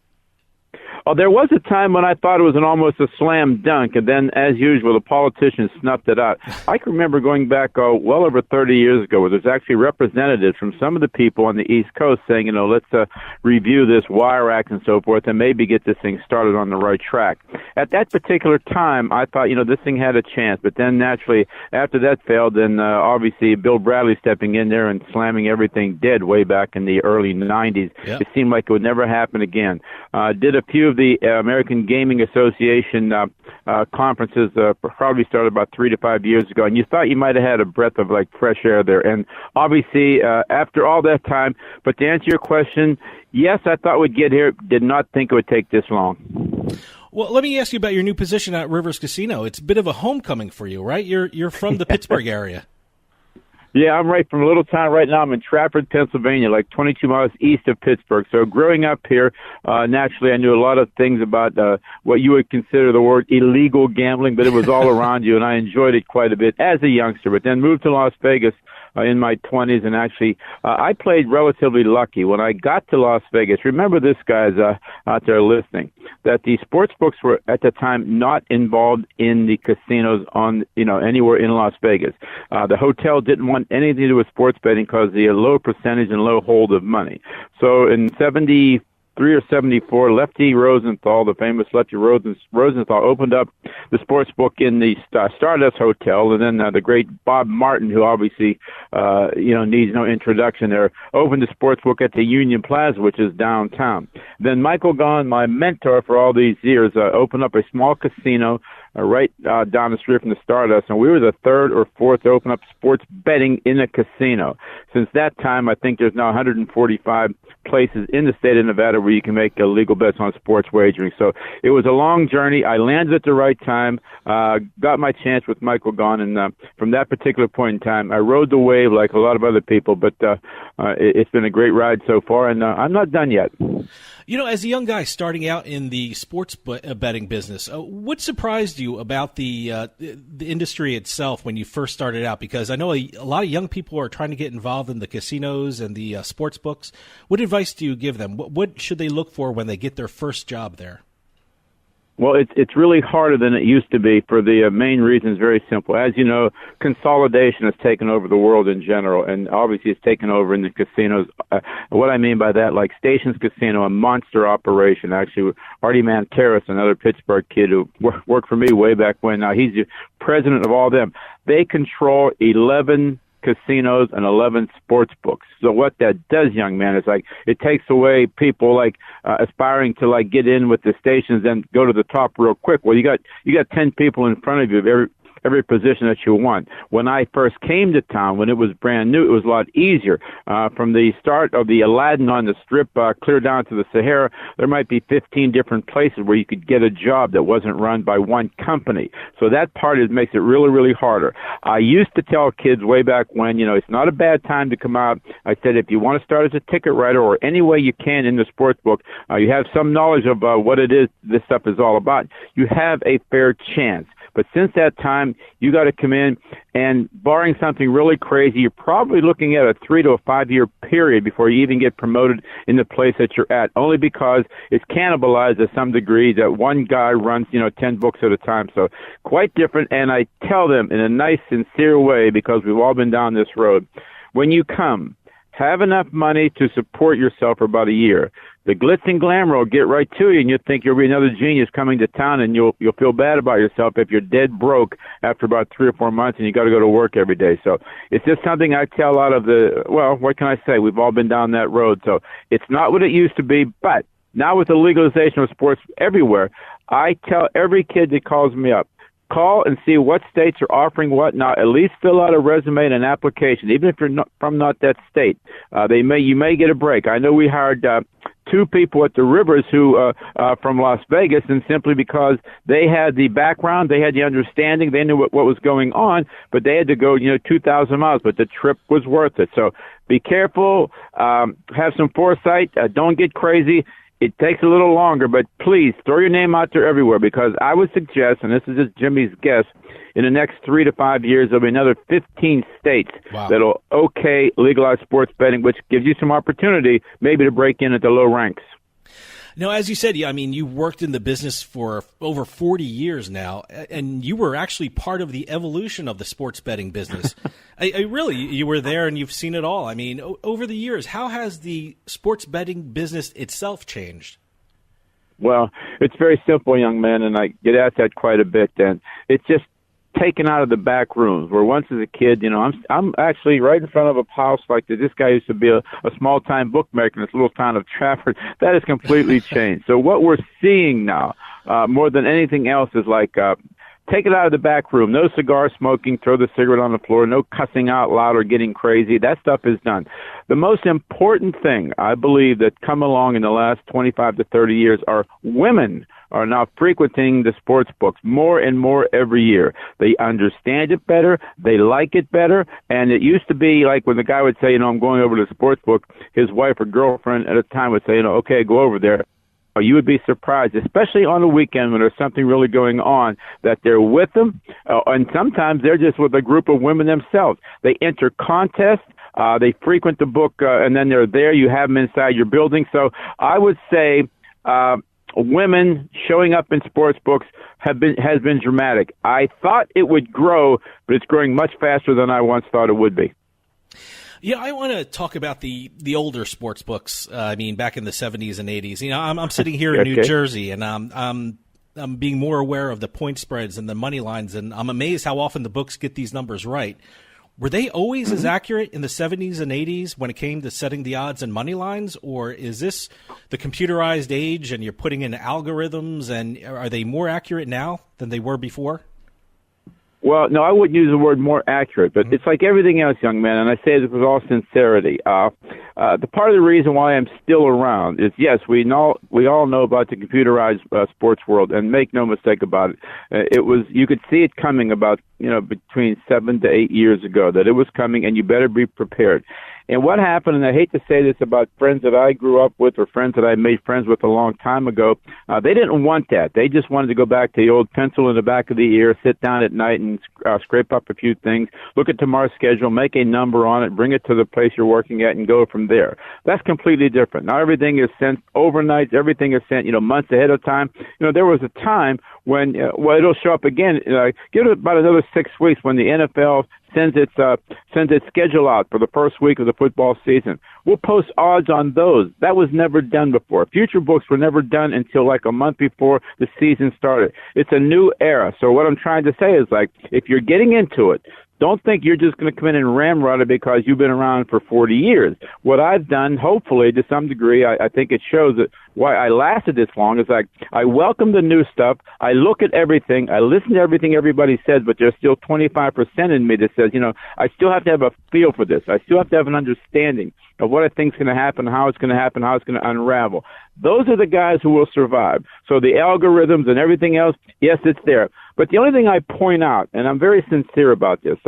Oh, there was a time when I thought it was almost a slam dunk, and then, as usual, the politicians snuffed it out. I can remember going back well over 30 years ago where there's actually representatives from some of the people on the East Coast saying, let's review this Wire Act and so forth and maybe get this thing started on the right track. At that particular time, I thought, this thing had a chance, but then naturally, after that failed, then obviously Bill Bradley stepping in there and slamming everything dead way back in the early 90s. Yep. It seemed like it would never happen again. Did a few of the American Gaming Association conferences probably started about 3 to 5 years ago, and you thought you might have had a breath of fresh air there. And obviously, after all that time, but to answer your question, yes, I thought we'd get here. Did not think it would take this long.
Well, let me ask you about your new position at Rivers Casino. It's a bit of a homecoming for you, right? You're from the Pittsburgh area.
Yeah, I'm right from a little town right now. I'm in Trafford, Pennsylvania, 22 miles east of Pittsburgh. So growing up here, naturally, I knew a lot of things about what you would consider the word illegal gambling, but it was all around you, and I enjoyed it quite a bit as a youngster. But then moved to Las Vegas in my 20s, and actually, I played relatively lucky. When I got to Las Vegas, remember this, guys, out there listening, that the sports books were, at the time, not involved in the casinos on, anywhere in Las Vegas. The hotel didn't want anything to do with sports betting because of the low percentage and low hold of money. So in 73 or 74, Lefty Rosenthal, the famous Lefty Rosenthal, opened up the sports book in the Stardust Hotel, and then the great Bob Martin, who obviously needs no introduction there, opened the sports book at the Union Plaza, which is downtown. Then Michael Gaughan, my mentor for all these years, opened up a small casino right down the street from the Stardust, and we were the third or fourth to open up sports betting in a casino. Since that time, I think there's now 145 places in the state of Nevada where you can make legal bets on sports wagering. So it was a long journey. I landed at the right time, got my chance with Michael Gaughan, and from that particular point in time, I rode the wave like a lot of other people, but it's been a great ride so far, and I'm not done yet.
As a young guy starting out in the sports betting business, what surprised you about the industry itself when you first started out? Because I know a lot of young people are trying to get involved in the casinos and the sports books. What advice do you give them? What should they look for when they get their first job there?
Well, it's really harder than it used to be for the main reason is very simple. As you know, consolidation has taken over the world in general, and obviously it's taken over in the casinos. What I mean by that, like Stations Casino, a monster operation. Actually, Artie Manteris, another Pittsburgh kid who worked for me way back when. Now he's the president of all them. They control 11 casinos and 11 sports books. So what that does, young man, is like it takes away people like aspiring to like get in with the stations and go to the top real quick. Well, you got 10 people in front of you every position that you want. When I first came to town, when it was brand new, it was a lot easier. From the start of the Aladdin on the Strip clear down to the Sahara, there might be 15 different places where you could get a job that wasn't run by one company. So that part makes it really, really harder. I used to tell kids way back when, it's not a bad time to come out. I said, if you want to start as a ticket writer or any way you can in the sports book, you have some knowledge of what it is this stuff is all about, you have a fair chance. But since that time, you got to come in, and barring something really crazy, you're probably looking at a 3 to 5 year period before you even get promoted in the place that you're at, only because it's cannibalized to some degree that one guy runs, 10 books at a time. So quite different, and I tell them in a nice, sincere way, because we've all been down this road, when you come, have enough money to support yourself for about a year. The glitz and glamour will get right to you, and you'll think you'll be another genius coming to town, and you'll feel bad about yourself if you're dead broke after about 3 or 4 months and you got to go to work every day. So it's just something I tell out of what can I say? We've all been down that road. So it's not what it used to be, but now with the legalization of sports everywhere, I tell every kid that calls me up, call and see what states are offering what. Now, at least fill out a resume and an application, even if you're not from that state. You may get a break. I know we hired 2 people at the Rivers who from Las Vegas, and simply because they had the background, they had the understanding, they knew what was going on, but they had to go 2,000 miles, but the trip was worth it. So be careful, have some foresight, don't get crazy. It takes a little longer, but please throw your name out there everywhere, because I would suggest, and this is just Jimmy's guess, in the next 3 to 5 years, there'll be another 15 states that'll legalize sports betting, which gives you some opportunity maybe to break in at the low ranks.
Now, as you said, you worked in the business for over 40 years now, and you were actually part of the evolution of the sports betting business. You were there and you've seen it all. I mean, over the years, how has the sports betting business itself changed?
Well, it's very simple, young man, and I get asked that quite a bit. And it's just taken out of the back rooms, where once as a kid, I'm actually right in front of a house like this. This guy used to be a small-time bookmaker in this little town of Trafford. That has completely changed. So what we're seeing now, more than anything else, is like take it out of the back room. No cigar smoking, throw the cigarette on the floor, no cussing out loud or getting crazy. That stuff is done. The most important thing, I believe, that come along in the last 25 to 30 years are women are now frequenting the sports books more and more every year. They understand it better, they like it better, and it used to be like when the guy would say, I'm going over to the sports book, his wife or girlfriend at a time would say, okay, go over there. You would be surprised, especially on the weekend when there's something really going on, that they're with them, and sometimes they're just with a group of women themselves. They enter contests, they frequent the book, and then they're there. You have them inside your building. So I would say women showing up in sports books has been dramatic. I thought it would grow, but it's growing much faster than I once thought it would be.
Yeah, I want to talk about the older sports books. Back in the 70s and 80s. I'm sitting here in New Jersey, and I'm being more aware of the point spreads and the money lines, and I'm amazed how often the books get these numbers right. Were they always as accurate in the 70s and 80s when it came to setting the odds and money lines, or is this the computerized age and you're putting in algorithms, and are they more accurate now than they were before?
Well, no, I wouldn't use the word more accurate, but it's like everything else, young man, and I say this with all sincerity. The part of the reason why I'm still around is, yes, we all know about the computerized sports world, and make no mistake about it. You could see it coming about, between 7 to 8 years ago, that it was coming, and you better be prepared. And what happened, and I hate to say this about friends that I grew up with or friends that I made friends with a long time ago, they didn't want that. They just wanted to go back to the old pencil in the back of the ear, sit down at night and scrape up a few things, look at tomorrow's schedule, make a number on it, bring it to the place you're working at, and go from there. That's completely different. Now everything is sent overnight. Everything is sent, months ahead of time. There was a time when, it'll show up again. Give it about another 6 weeks when the NFL sends its schedule out for the first week of the football season. We'll post odds on those. That was never done before. Future books were never done until like a month before the season started. It's a new era. So what I'm trying to say is, if you're getting into it, don't think you're just going to come in and ramrod it because you've been around for 40 years. What I've done, hopefully, to some degree, I think it shows that why I lasted this long is I welcome the new stuff. I look at everything. I listen to everything everybody says, but there's still 25% in me that says, I still have to have a feel for this. I still have to have an understanding of what I think is going to happen, how it's going to happen, how it's going to unravel. Those are the guys who will survive. So the algorithms and everything else, yes, it's there. But the only thing I point out, and I'm very sincere about this,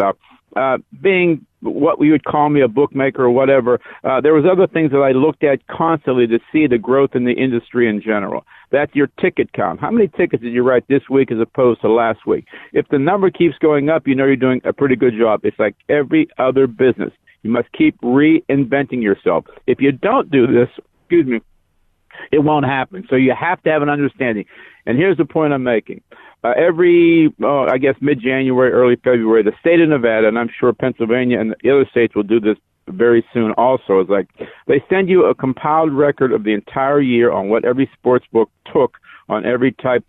being what we would call me a bookmaker or whatever, there was other things that I looked at constantly to see the growth in the industry in general. That's your ticket count. How many tickets did you write this week as opposed to last week? If the number keeps going up, you're doing a pretty good job. It's like every other business. You must keep reinventing yourself. If you don't do this, it won't happen. So you have to have an understanding. And here's the point I'm making. Mid-January, early February, the state of Nevada, and I'm sure Pennsylvania and the other states will do this very soon also, is they send you a compiled record of the entire year on what every sports book took on every type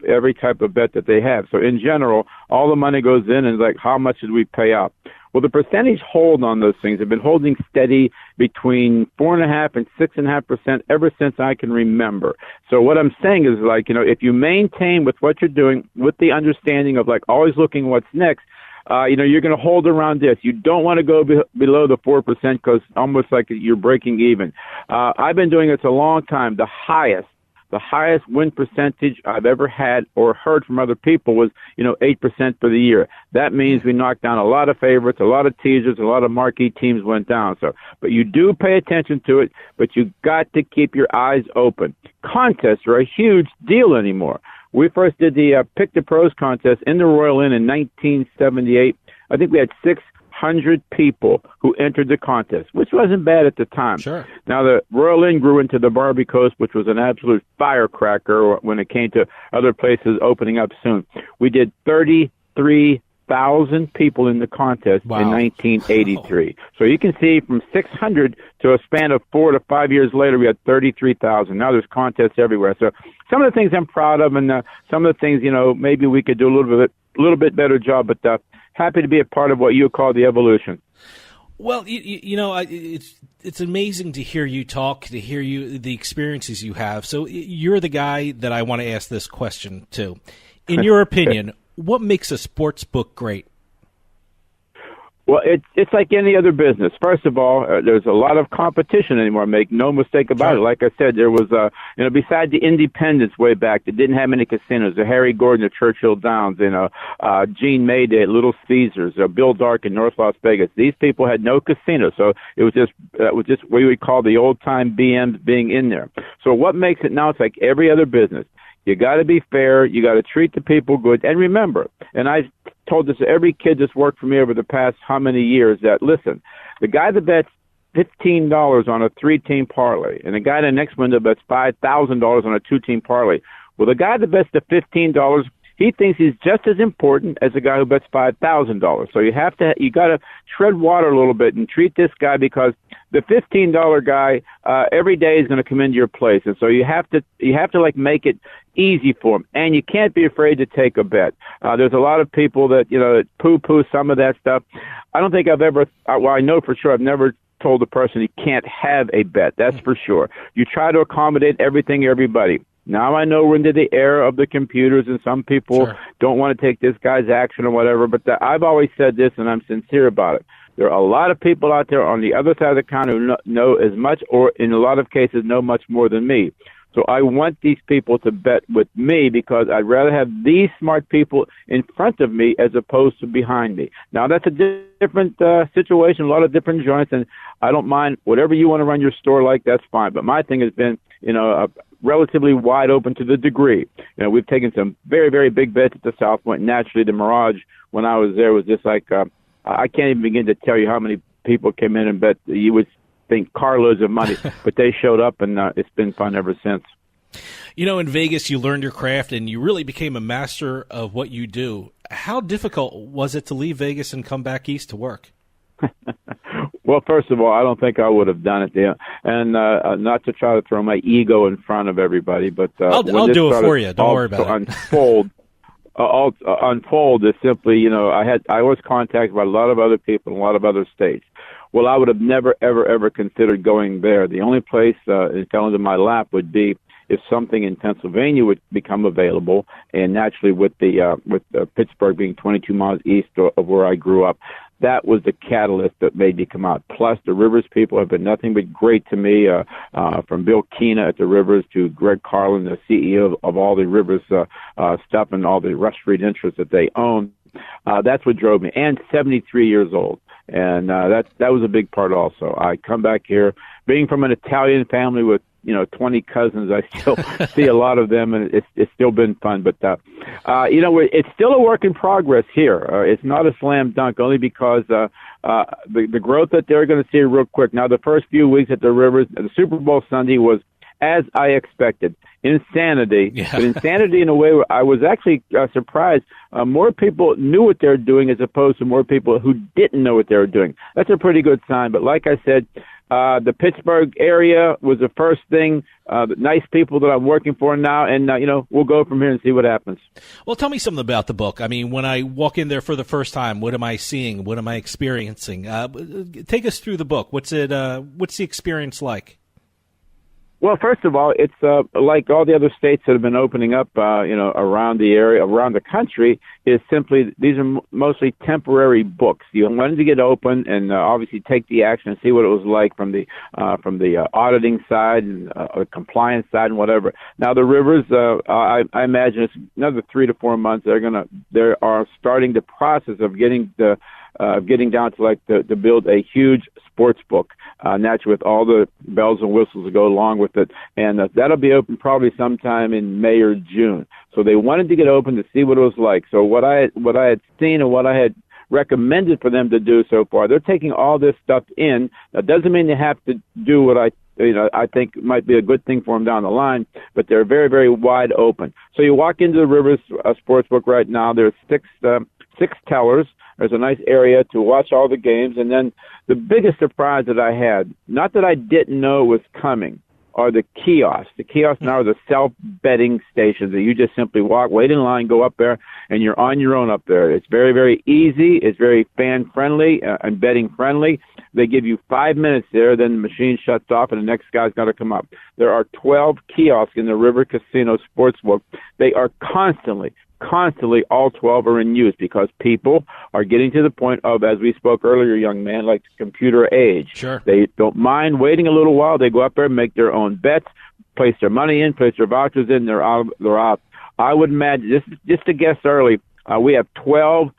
of bet that they have. So in general, all the money goes in and how much did we pay out? Well, the percentage hold on those things have been holding steady between 4.5% and 6.5% ever since I can remember. So what I'm saying is if you maintain with what you're doing, with the understanding of always looking what's next, you're going to hold around this. You don't want to go below the 4% because almost like you're breaking even. I've been doing this a long time. The highest win percentage I've ever had or heard from other people was, 8% for the year. That means we knocked down a lot of favorites, a lot of teasers, a lot of marquee teams went down. So, but you do pay attention to it, but you got to keep your eyes open. Contests are a huge deal anymore. We first did the Pick the Pros contest in the Royal Inn in 1978. I think we had 600 people who entered the contest, which wasn't bad at the time.
Sure.
Now, the Royal Inn grew into the Barbie Coast, which was an absolute firecracker when it came to other places opening up soon. We did 33,000 people in the contest in 1983. So you can see from 600 to a span of 4 to 5 years later, we had 33,000. Now there's contests everywhere. So some of the things I'm proud of, and some of the things, maybe we could do a little bit better job, but happy to be a part of what you call the evolution.
Well, it's amazing to hear you talk, to hear the experiences you have. So you're the guy that I want to ask this question to. In your opinion, what makes a sports book great?
Well, it's like any other business. First of all, there's a lot of competition anymore. Make no mistake about it. Like I said, there was, beside the independents way back that didn't have many casinos, the Harry Gordon at Churchill Downs, Gene Mayday at Little Caesars, Bill Dark in North Las Vegas. These people had no casinos, so it was just what we would call the old time BMs being in there. So what makes it now? It's like every other business. You got to be fair. You got to treat the people good. And remember, and I've told this to every kid that's worked for me over the past how many years, that, listen, the guy that bets $15 on a 3-team parlay and the guy in the next window bets $5,000 on a 2-team parlay, well, the guy that bets the $15, he thinks he's just as important as the guy who bets $5,000. So you got to tread water a little bit and treat this guy, because the $15 guy every day is going to come into your place, and so you have to make it easy for him, and you can't be afraid to take a bet. There's a lot of people that poo-poo some of that stuff. I don't think I've ever. I know for sure I've never told a person he can't have a bet. That's for sure. You try to accommodate everybody. Now I know we're into the era of the computers, and some people don't want to take this guy's action or whatever, but I've always said this, and I'm sincere about it. There are a lot of people out there on the other side of the counter who know as much, or in a lot of cases know much more than me. So I want these people to bet with me because I'd rather have these smart people in front of me as opposed to behind me. Now, that's a different situation, a lot of different joints, and I don't mind whatever you want to run your store like, that's fine. But my thing has been, relatively wide open to the degree. We've taken some very, very big bets at the South Point. Naturally, the Mirage, when I was there, was just like, I can't even begin to tell you how many people came in and bet. You would think carloads of money, but they showed up, and it's been fun ever since.
In Vegas, you learned your craft, and you really became a master of what you do. How difficult was it to leave Vegas and come back east to work?
Well, first of all, I don't think I would have done it there, and not to try to throw my ego in front of everybody, but
I'll do it for you. Don't worry about it. Unfold is simply, I was contacted by a lot of other people in a lot of other states. Well, I would have never, ever, ever considered going there. The only place it fell into my lap would be if something in Pennsylvania would become available, and naturally with Pittsburgh being 22 miles east of where I grew up, that was the catalyst that made me come out. Plus, the Rivers people have been nothing but great to me, from Bill Keena at the Rivers to Greg Carlin, the CEO of all the Rivers stuff and all the Rush Street interests that they own. That's what drove me. And 73 years old. And that was a big part also. I come back here, being from an Italian family with 20 cousins. I still see a lot of them, and it's still been fun. But, it's still a work in progress here. It's not a slam dunk only because the growth that they're going to see real quick. Now, the first few weeks at the Rivers, the Super Bowl Sunday was as I expected. Insanity. Yeah. But insanity in a way where I was actually surprised. More people knew what they were doing as opposed to more people who didn't know what they were doing. That's a pretty good sign. But like I said, the Pittsburgh area was the first thing, the nice people that I'm working for now, and, we'll go from here and see what happens. Well, tell me something about the book. I mean, when I walk in there for the first time, what am I seeing? What am I experiencing? Take us through the book. What's the experience like?
Well, first of all, it's like all the other states that have been opening up, around the area, around the country, is simply these are mostly temporary books. You wanted to get open and obviously take the action and see what it was like from the auditing side and compliance side and whatever. Now the Rivers, I imagine it's another 3 to 4 months. They are starting the process of getting down to to build a huge sports book, naturally with all the bells and whistles that go along with it, and that'll be open probably sometime in May or June. So they wanted to get open to see what it was like. So what I had seen and what I had recommended for them to do so far, they're taking all this stuff in. That doesn't mean they have to do what I think might be a good thing for them down the line, but they're very, very wide open. So you walk into the Rivers Sportsbook right now. There's six tellers. There's a nice area to watch all the games. And then the biggest surprise that I had, not that I didn't know was coming, are the kiosks. The kiosks now are the self-betting stations that you just simply walk, wait in line, go up there, and you're on your own up there. It's very, very easy. It's very fan-friendly and betting-friendly. They give you 5 minutes there, then the machine shuts off, and the next guy's got to come up. There are 12 kiosks in the Rivers Casino Sportsbook. They are constantly all 12 are in use because people are getting to the point of, as we spoke earlier, young man, like the computer age.
Sure.
They don't mind waiting a little while. They go up there, make their own bets, place their money in, place their vouchers in, they're out. I would imagine, just to guess early, we have 12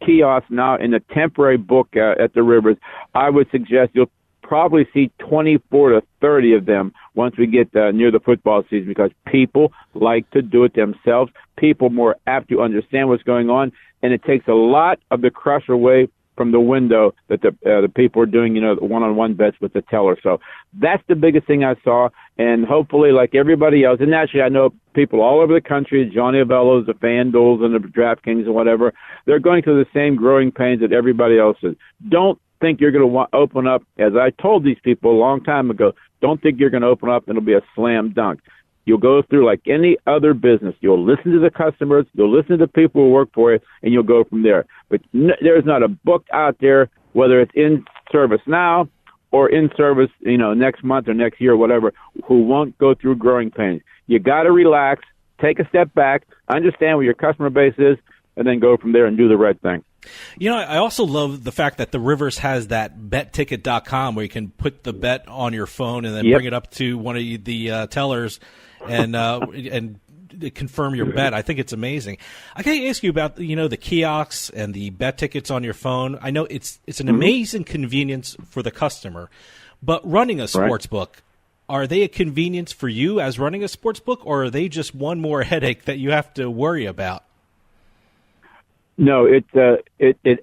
kiosks now in the temporary book at the Rivers. I would suggest you'll probably see 24 to 30 of them once we get near the football season because people like to do it themselves. People more apt to understand what's going on, and it takes a lot of the crush away from the window that the people are doing, the one-on-one bets with the teller. So that's the biggest thing I saw, and hopefully, like everybody else, and actually I know people all over the country, Johnny Avello's, the FanDuels, and the DraftKings and whatever, they're going through the same growing pains that everybody else is. Don't think you're going to open up, as I told these people a long time ago, don't think you're going to open up and it'll be a slam dunk. You'll go through like any other business. You'll listen to the customers, you'll listen to the people who work for you, and you'll go from there. But there's not a book out there, whether it's in service now or in service, next month or next year or whatever, who won't go through growing pains. You got to relax, take a step back, understand what your customer base is, and then go from there and do the right thing.
You know, I also love the fact that the Rivers has that betticket.com where you can put the bet on your phone and then bring it up to one of the tellers and confirm your bet. I think it's amazing. I got to ask you about, the kiosks and the bet tickets on your phone. I know it's an amazing convenience for the customer, but running a sports book, are they a convenience for you as running a sports book, or are they just one more headache that you have to worry about?
No, it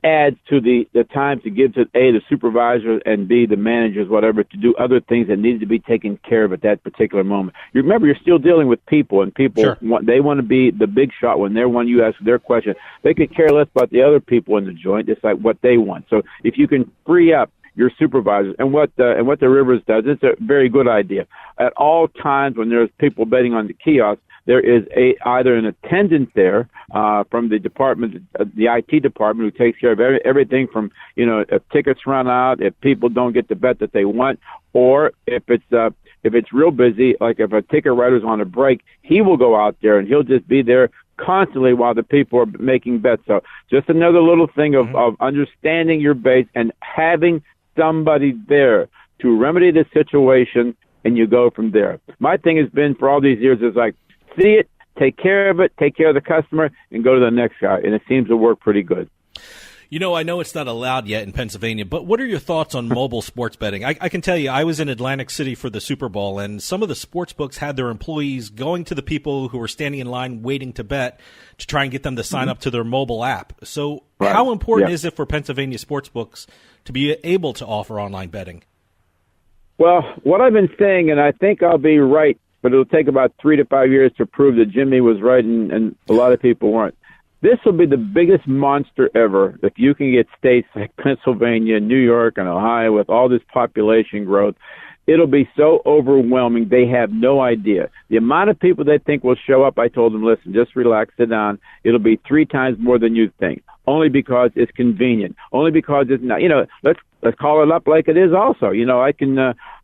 adds to the time to give to A, the supervisor, and B, the managers, whatever, to do other things that need to be taken care of at that particular moment. You remember, you're still dealing with people, and people, they want to be the big shot when they're one you ask their question. They could care less about the other people in the joint, just like what they want. So if you can free up your supervisors, and what the Rivers does, it's a very good idea. At all times when there's people betting on the kiosk, there is either an attendant there from the department, the IT department, who takes care of everything from, if tickets run out, if people don't get the bet that they want, or if it's real busy, like if a ticket writer's on a break, he will go out there and he'll just be there constantly while the people are making bets. So just another little thing of understanding your base and having somebody there to remedy the situation, and you go from there. My thing has been for all these years is like, see it, take care of it, take care of the customer, and go to the next guy. And it seems to work pretty good.
I know it's not allowed yet in Pennsylvania, but what are your thoughts on mobile sports betting? I can tell you, I was in Atlantic City for the Super Bowl, and some of the sports books had their employees going to the people who were standing in line waiting to bet to try and get them to sign up to their mobile app. So how important is it for Pennsylvania sports books to be able to offer online betting?
Well, what I've been saying, and I think I'll be right, but it'll take about 3 to 5 years to prove that Jimmy was right and a lot of people weren't. This will be the biggest monster ever if you can get states like Pennsylvania, New York, and Ohio with all this population growth. It'll be so overwhelming, they have no idea. The amount of people they think will show up, I told them, listen, just relax, sit down. It'll be 3 times more than you think, only because it's convenient, only because it's not, let's call it up like it is also.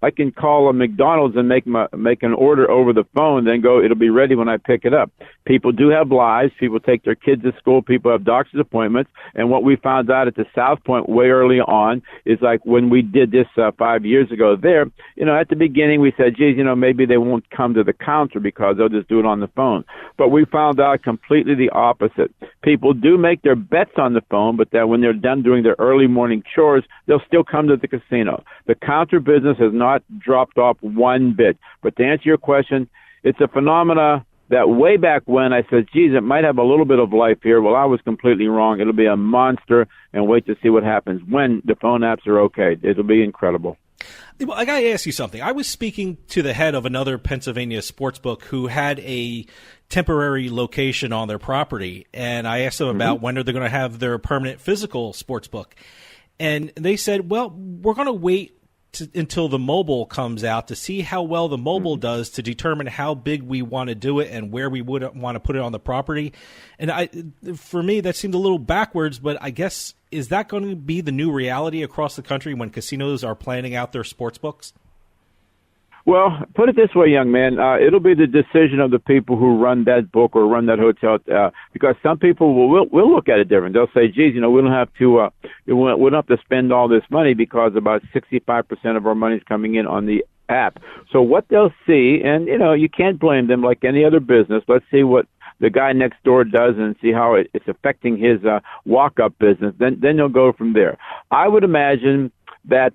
I can call a McDonald's and make an order over the phone, then it'll be ready when I pick it up. People do have lives. People take their kids to school. People have doctor's appointments. And what we found out at the South Point way early on is like when we did this 5 years ago there, at the beginning we said, geez, maybe they won't come to the counter because they'll just do it on the phone. But we found out completely the opposite. People do make their bets on the phone, but then when they're done doing their early morning chores, they'll still come to the casino. The counter business has not dropped off one bit. But to answer your question, it's a phenomena that way back when I said, geez, it might have a little bit of life here. Well, I was completely wrong. It'll be a monster, and wait to see what happens when the phone apps are okay. It'll be incredible.
Well, I got to ask you something. I was speaking to the head of another Pennsylvania sportsbook who had a temporary location on their property, and I asked them about when are they going to have their permanent physical sportsbook. And they said, well, we're going to wait until the mobile comes out to see how well the mobile does to determine how big we want to do it and where we would want to put it on the property. And for me, that seemed a little backwards, but I guess, is that going to be the new reality across the country when casinos are planning out their sports books?
Well, put it this way, young man. It'll be the decision of the people who run that book or run that hotel, because some people will look at it different. They'll say, "Geez, we don't have to we don't have to spend all this money because about 65% of our money is coming in on the app." So what they'll see, and you can't blame them, like any other business. Let's see what the guy next door does and see how it's affecting his walk-up business. Then they'll go from there. I would imagine that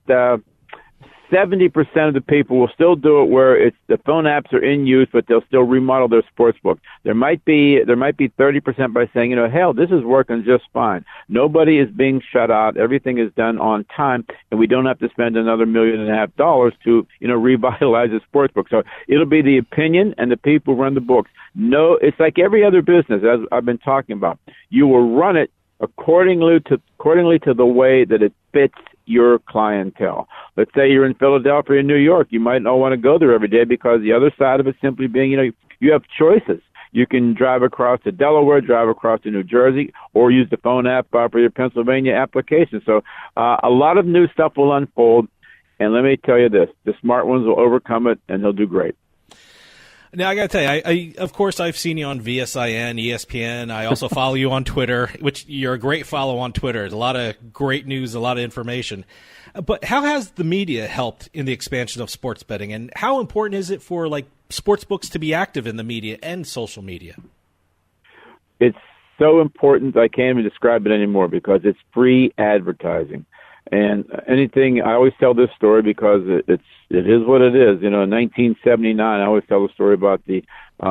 70% of the people will still do it where it's the phone apps are in use, but they'll still remodel their sports book. There might be 30% by saying, hell, this is working just fine. Nobody is being shut out. Everything is done on time, and we don't have to spend another $1.5 million to, revitalize the sports book. So it'll be the opinion and the people who run the books. No, it's like every other business, as I've been talking about. You will run it accordingly to the way that it fits your clientele. Let's say you're in Philadelphia or New York. You might not want to go there every day because the other side of it simply being, you have choices. You can drive across to Delaware, drive across to New Jersey, or use the phone app for your Pennsylvania application. So a lot of new stuff will unfold. And let me tell you this, the smart ones will overcome it, and they'll do great.
Now, I got to tell you, I of course, I've seen you on VSIN, ESPN. I also follow you on Twitter, which you're a great follow on Twitter. There's a lot of great news, a lot of information. But how has the media helped in the expansion of sports betting, and how important is it for like sports books to be active in the media and social media?
It's so important I can't even describe it anymore because it's free advertising. And anything, I always tell this story because it is what it is. You know, in 1979, I always tell the story about the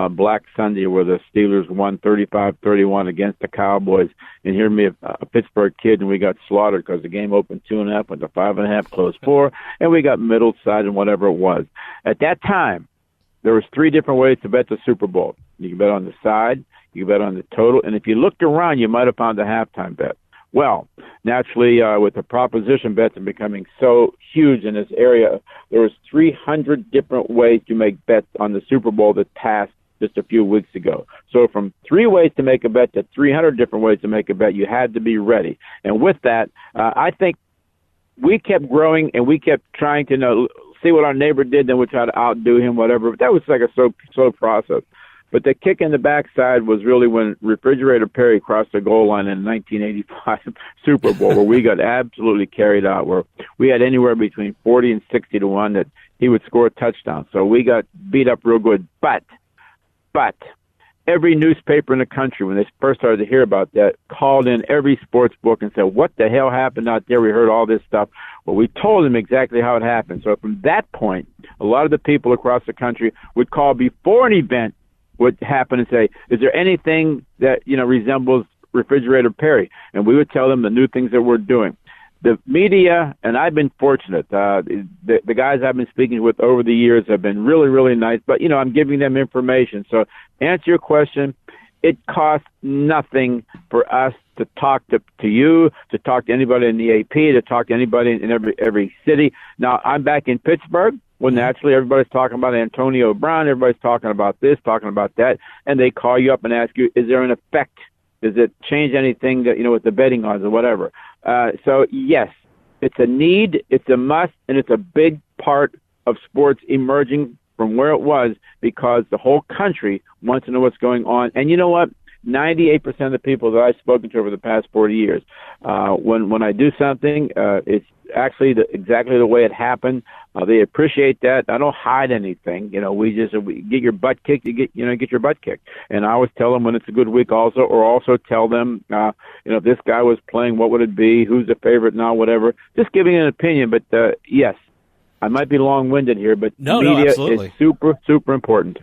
Black Sunday where the Steelers won 35-31 against the Cowboys. And here me, a Pittsburgh kid, and we got slaughtered because the game opened 2.5, went to 5.5, closed 4, and we got middle side and whatever it was. At that time, there was 3 different ways to bet the Super Bowl. You can bet on the side, you can bet on the total, and if you looked around, you might have found a halftime bet. Well, naturally, with the proposition bets and becoming so huge in this area, there was 300 different ways to make bets on the Super Bowl that passed just a few weeks ago. So from 3 ways to make a bet to 300 different ways to make a bet, you had to be ready. And with that, I think we kept growing and we kept trying to see what our neighbor did, then we try to outdo him, whatever. But that was like a slow process. But the kick in the backside was really when Refrigerator Perry crossed the goal line in the 1985 Super Bowl, where we got absolutely carried out, where we had anywhere between 40 and 60 to 1 that he would score a touchdown. So we got beat up real good. But every newspaper in the country, when they first started to hear about that, called in every sports book and said, what the hell happened out there? We heard all this stuff. Well, we told them exactly how it happened. So from that point, a lot of the people across the country would call before an event would happen and say, is there anything that, resembles Refrigerator Perry? And we would tell them the new things that we're doing. The media, and I've been fortunate, the guys I've been speaking with over the years have been really, really nice, but, I'm giving them information. So answer your question, it costs nothing for us to talk to you, to talk to anybody in the AP, to talk to anybody in every city. Now, I'm back in Pittsburgh. Well, naturally, everybody's talking about Antonio Brown. Everybody's talking about this, talking about that. And they call you up and ask you, is there an effect? Does it change anything that, with the betting odds or whatever? So, yes, it's a need, it's a must, and it's a big part of sports emerging from where it was because the whole country wants to know what's going on. And you know what? 98% of the people that I've spoken to over the past 40 years, when I do something, it's actually exactly the way it happened. They appreciate that. I don't hide anything. We get your butt kicked. You get your butt kicked. And I always tell them when it's a good week also, or also tell them, if this guy was playing, what would it be? Who's the favorite now? Whatever. Just giving an opinion. But yes, I might be long-winded here, but media is super, super important.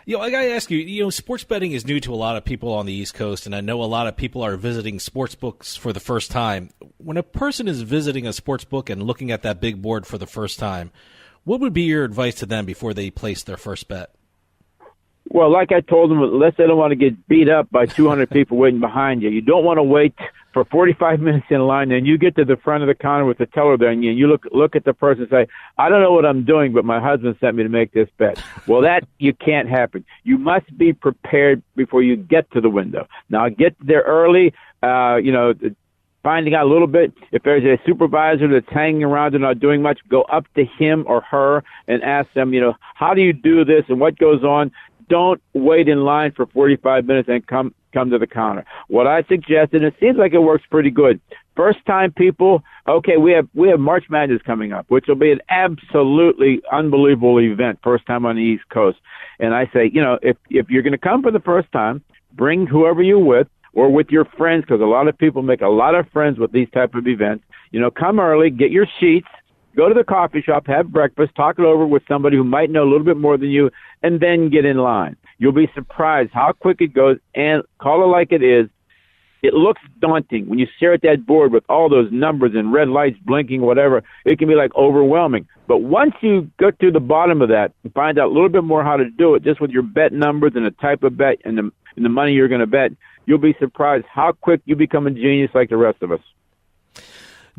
I got to ask you, sports betting is new to a lot of people on the East Coast, and I know a lot of people are visiting sports books for the first time. When a person is visiting a sports book and looking at that big board for the first time, what would be your advice to them before they place their first bet?
Well, like I told them, unless they don't want to get beat up by 200 people waiting behind you, you don't want to wait for 45 minutes in line, and you get to the front of the counter with the teller there, and you look at the person and say, I don't know what I'm doing, but my husband sent me to make this bet. Well, that you can't happen. You must be prepared before you get to the window. Now, get there early, finding out a little bit. If there's a supervisor that's hanging around and not doing much, go up to him or her and ask them, how do you do this and what goes on? Don't wait in line for 45 minutes and come to the counter. What I suggested, it seems like it works pretty good. First time people, okay, we have March Madness coming up, which will be an absolutely unbelievable event, first time on the East Coast. And I say, if you're going to come for the first time, bring whoever you're with or with your friends, because a lot of people make a lot of friends with these type of events. Come early, get your sheets, go to the coffee shop, have breakfast, talk it over with somebody who might know a little bit more than you, and then get in line. You'll be surprised how quick it goes, and call it like it is. It looks daunting when you stare at that board with all those numbers and red lights blinking, whatever. It can be like overwhelming. But once you get to the bottom of that and find out a little bit more how to do it, just with your bet numbers and the type of bet and the money you're going to bet, you'll be surprised how quick you become a genius like the rest of us.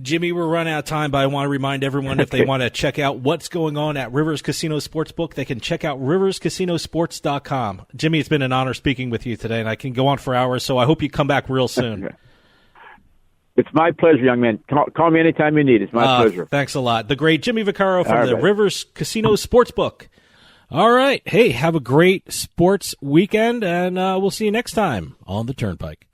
Jimmy, we're running out of time, but I want to remind everyone if they want to check out what's going on at Rivers Casino Sportsbook, they can check out riverscasinosports.com. Jimmy, it's been an honor speaking with you today, and I can go on for hours, so I hope you come back real soon.
It's my pleasure, young man. Call me anytime you need. It's my pleasure.
Thanks a lot. The great Jimmy Vaccaro from the Rivers Casino Sportsbook.
All right. Hey, have a great sports weekend, and we'll see you next time on the Turnpike.